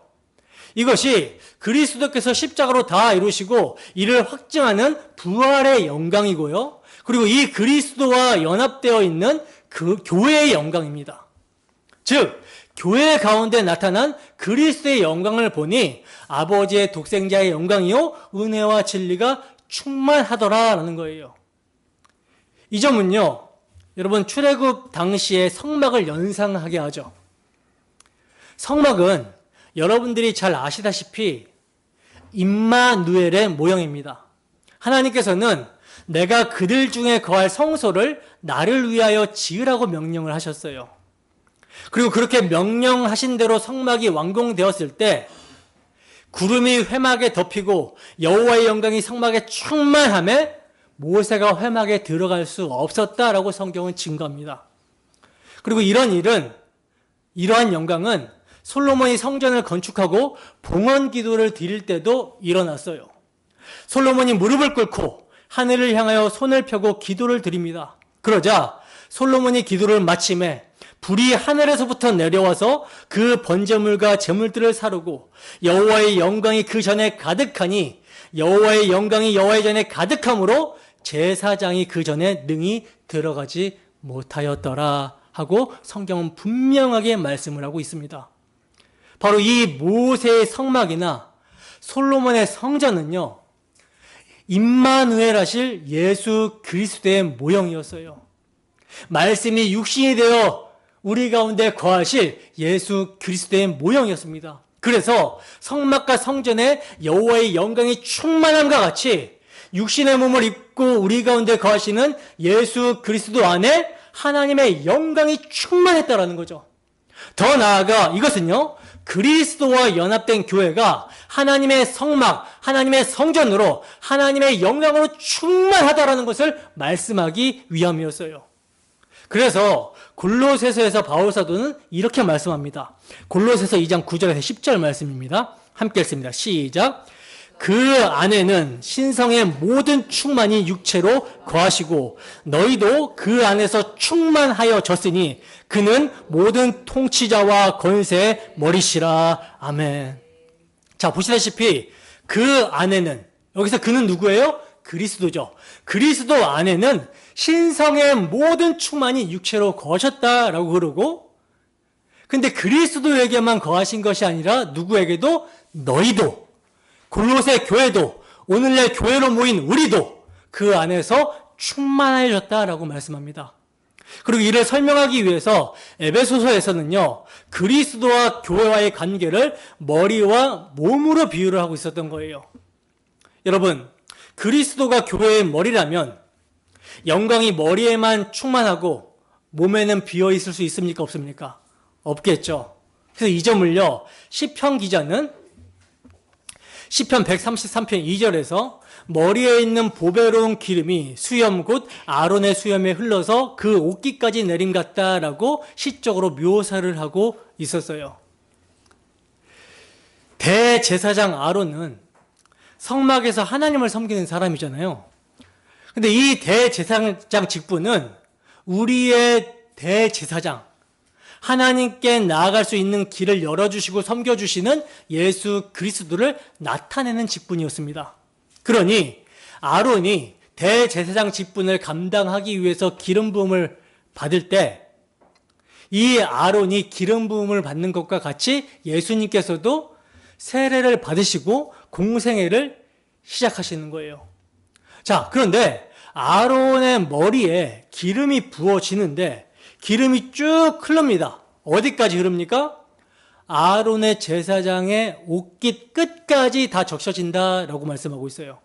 이것이 그리스도께서 십자가로 다 이루시고 이를 확증하는 부활의 영광이고요, 그리고 이 그리스도와 연합되어 있는 그 교회의 영광입니다. 즉 교회 가운데 나타난 그리스도의 영광을 보니 아버지의 독생자의 영광이요 은혜와 진리가 충만하더라라는 거예요. 이 점은요, 여러분 출애굽 당시의 성막을 연상하게 하죠. 성막은 여러분들이 잘 아시다시피 임마누엘의 모형입니다. 하나님께서는 내가 그들 중에 거할 성소를 나를 위하여 지으라고 명령을 하셨어요. 그리고 그렇게 명령하신 대로 성막이 완공되었을 때 구름이 회막에 덮이고 여호와의 영광이 성막에 충만함에 모세가 회막에 들어갈 수 없었다라고 성경은 증거합니다. 그리고 이러한 영광은 솔로몬이 성전을 건축하고 봉헌 기도를 드릴 때도 일어났어요. 솔로몬이 무릎을 꿇고 하늘을 향하여 손을 펴고 기도를 드립니다. 그러자 솔로몬이 기도를 마침에 불이 하늘에서부터 내려와서 그 번제물과 제물들을 사르고 여호와의 영광이 그 전에 가득하니 여호와의 영광이 여호와의 전에 가득함으로 제사장이 그 전에 능히 들어가지 못하였더라 하고 성경은 분명하게 말씀을 하고 있습니다. 바로 이 모세의 성막이나 솔로몬의 성전은요, 임마누엘 하실 예수 그리스도의 모형이었어요. 말씀이 육신이 되어 우리 가운데 거하실 예수 그리스도의 모형이었습니다. 그래서 성막과 성전에 여호와의 영광이 충만함과 같이 육신의 몸을 입고 우리 가운데 거하시는 예수 그리스도 안에 하나님의 영광이 충만했다라는 거죠. 더 나아가 이것은요, 그리스도와 연합된 교회가 하나님의 성막, 하나님의 성전으로 하나님의 영광으로 충만하다라는 것을 말씀하기 위함이었어요. 그래서 골로새서에서 바울 사도는 이렇게 말씀합니다. 골로새서 2장 9절에서 10절 말씀입니다. 함께 읽습니다. 시작. 그 안에는 신성의 모든 충만이 육체로 거하시고 너희도 그 안에서 충만하여졌으니 그는 모든 통치자와 권세의 머리시라. 아멘. 자, 보시다시피 그 안에는, 여기서 그는 누구예요? 그리스도죠. 그리스도 안에는 신성의 모든 충만이 육체로 거하셨다라고 그러고, 근데 그리스도에게만 거하신 것이 아니라 누구에게도, 너희도, 골로새 교회도, 오늘날 교회로 모인 우리도 그 안에서 충만해졌다라고 말씀합니다. 그리고 이를 설명하기 위해서 에베소서에서는요, 그리스도와 교회와의 관계를 머리와 몸으로 비유를 하고 있었던 거예요. 여러분, 그리스도가 교회의 머리라면 영광이 머리에만 충만하고 몸에는 비어 있을 수 있습니까? 없습니까? 없겠죠. 그래서 이 점을요, 시편 기자는 시편 133편 2절에서 머리에 있는 보배로운 기름이 수염 곧 아론의 수염에 흘러서 그 옷깃까지 내림 같다라고 시적으로 묘사를 하고 있었어요. 대제사장 아론은 성막에서 하나님을 섬기는 사람이잖아요. 근데 이 대제사장 직분은 우리의 대제사장, 하나님께 나아갈 수 있는 길을 열어주시고 섬겨주시는 예수 그리스도를 나타내는 직분이었습니다. 그러니 아론이 대제사장 직분을 감당하기 위해서 기름 부음을 받을 때 이 아론이 기름 부음을 받는 것과 같이 예수님께서도 세례를 받으시고 공생애를 시작하시는 거예요. 자, 그런데 아론의 머리에 기름이 부어지는데 기름이 쭉 흐릅니다. 어디까지 흐릅니까? 아론의 제사장의 옷깃 끝까지 다 적셔진다라고 말씀하고 있어요.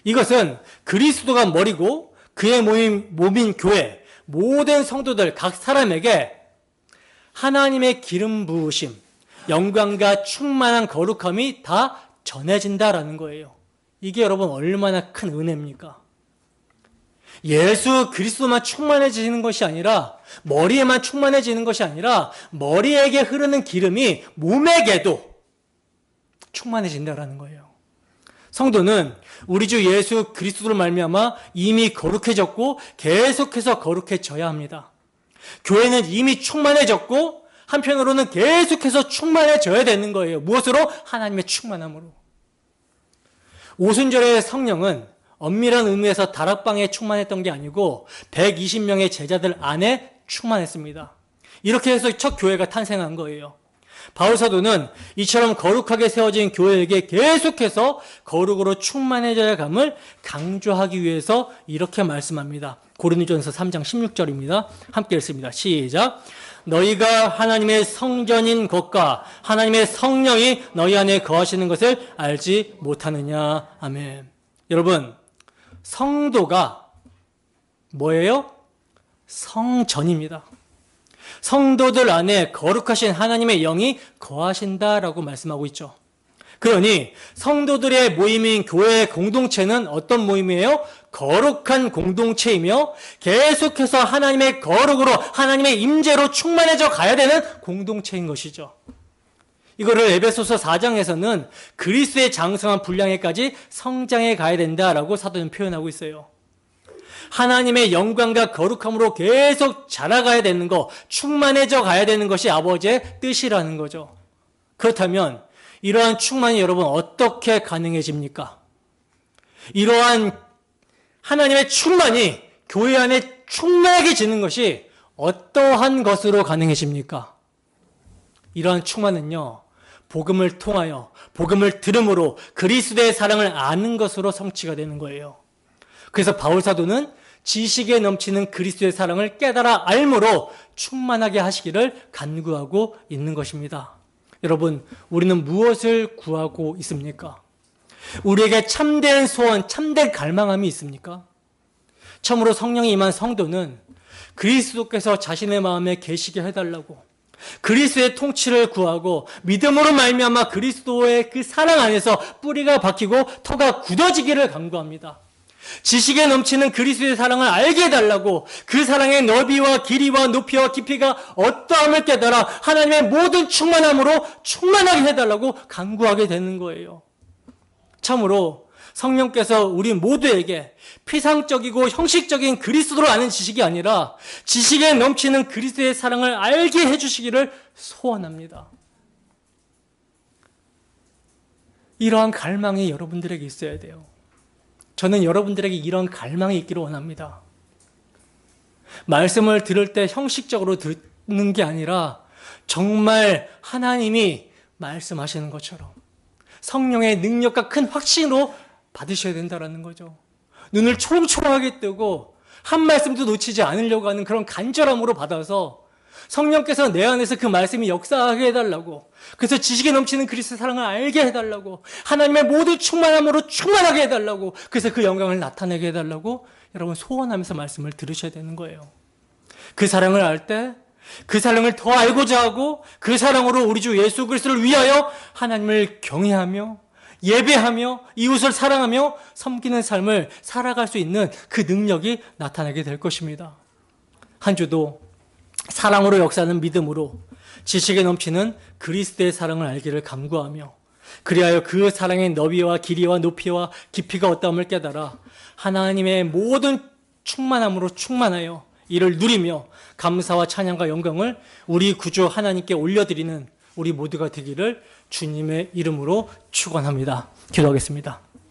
이것은 그리스도가 머리고 그의 몸인 교회, 모든 성도들 각 사람에게 하나님의 기름 부으심, 영광과 충만한 거룩함이 다 전해진다라는 거예요. 이게 여러분 얼마나 큰 은혜입니까? 예수 그리스도만 충만해지는 것이 아니라, 머리에만 충만해지는 것이 아니라 머리에게 흐르는 기름이 몸에게도 충만해진다라는 거예요. 성도는 우리 주 예수 그리스도로 말미암아 이미 거룩해졌고 계속해서 거룩해져야 합니다. 교회는 이미 충만해졌고 한편으로는 계속해서 충만해져야 되는 거예요. 무엇으로? 하나님의 충만함으로. 오순절의 성령은 엄밀한 의미에서 다락방에 충만했던 게 아니고 120명의 제자들 안에 충만했습니다. 이렇게 해서 첫 교회가 탄생한 거예요. 바울 사도는 이처럼 거룩하게 세워진 교회에게 계속해서 거룩으로 충만해져야 감을 강조하기 위해서 이렇게 말씀합니다. 고린도전서 3장 16절입니다. 함께 읽습니다. 시작. 너희가 하나님의 성전인 것과 하나님의 성령이 너희 안에 거하시는 것을 알지 못하느냐. 아멘. 여러분, 성도가 뭐예요? 성전입니다. 성도들 안에 거룩하신 하나님의 영이 거하신다라고 말씀하고 있죠. 그러니 성도들의 모임인 교회의 공동체는 어떤 모임이에요? 거룩한 공동체이며 계속해서 하나님의 거룩으로, 하나님의 임재로 충만해져 가야 되는 공동체인 것이죠. 이거를 에베소서 4장에서는 그리스도의 장성한 분량에까지 성장해 가야 된다라고 사도는 표현하고 있어요. 하나님의 영광과 거룩함으로 계속 자라가야 되는 거, 충만해져 가야 되는 것이 아버지의 뜻이라는 거죠. 그렇다면 이러한 충만이 여러분 어떻게 가능해집니까? 이러한 하나님의 충만이 교회 안에 충만하게 지는 것이 어떠한 것으로 가능해집니까? 이러한 충만은요, 복음을 통하여, 복음을 들음으로 그리스도의 사랑을 아는 것으로 성취가 되는 거예요. 그래서 바울사도는 지식에 넘치는 그리스도의 사랑을 깨달아 알므로 충만하게 하시기를 간구하고 있는 것입니다. 여러분, 우리는 무엇을 구하고 있습니까? 우리에게 참된 소원, 참된 갈망함이 있습니까? 참으로 성령이 임한 성도는 그리스도께서 자신의 마음에 계시게 해달라고, 그리스도의 통치를 구하고 믿음으로 말미암아 그리스도의 그 사랑 안에서 뿌리가 박히고 터가 굳어지기를 간구합니다. 지식에 넘치는 그리스도의 사랑을 알게 해달라고, 그 사랑의 너비와 길이와 높이와 깊이가 어떠함을 깨달아 하나님의 모든 충만함으로 충만하게 해달라고 간구하게 되는 거예요. 참으로 성령께서 우리 모두에게 피상적이고 형식적인 그리스도를 아는 지식이 아니라 지식에 넘치는 그리스도의 사랑을 알게 해주시기를 소원합니다. 이러한 갈망이 여러분들에게 있어야 돼요. 저는 여러분들에게 이런 갈망이 있기를 원합니다. 말씀을 들을 때 형식적으로 듣는 게 아니라 정말 하나님이 말씀하시는 것처럼 성령의 능력과 큰 확신으로 받으셔야 된다는 거죠. 눈을 초롱초롱하게 뜨고 한 말씀도 놓치지 않으려고 하는 그런 간절함으로 받아서 성령께서 내 안에서 그 말씀이 역사하게 해달라고, 그래서 지식에 넘치는 그리스도의 사랑을 알게 해달라고, 하나님의 모든 충만함으로 충만하게 해달라고, 그래서 그 영광을 나타내게 해달라고 여러분 소원하면서 말씀을 들으셔야 되는 거예요. 그 사랑을 알 때 그 사랑을 더 알고자 하고 그 사랑으로 우리 주 예수 그리스도를 위하여 하나님을 경외하며 예배하며 이웃을 사랑하며 섬기는 삶을 살아갈 수 있는 그 능력이 나타나게 될 것입니다. 한 주도 사랑으로 역사하는 믿음으로 지식에 넘치는 그리스도의 사랑을 알기를 간구하며, 그리하여 그 사랑의 너비와 길이와 높이와 깊이가 어떠함을 깨달아 하나님의 모든 충만함으로 충만하여 이를 누리며 감사와 찬양과 영광을 우리 구주 하나님께 올려드리는 우리 모두가 되기를 주님의 이름으로 축원합니다. 기도하겠습니다.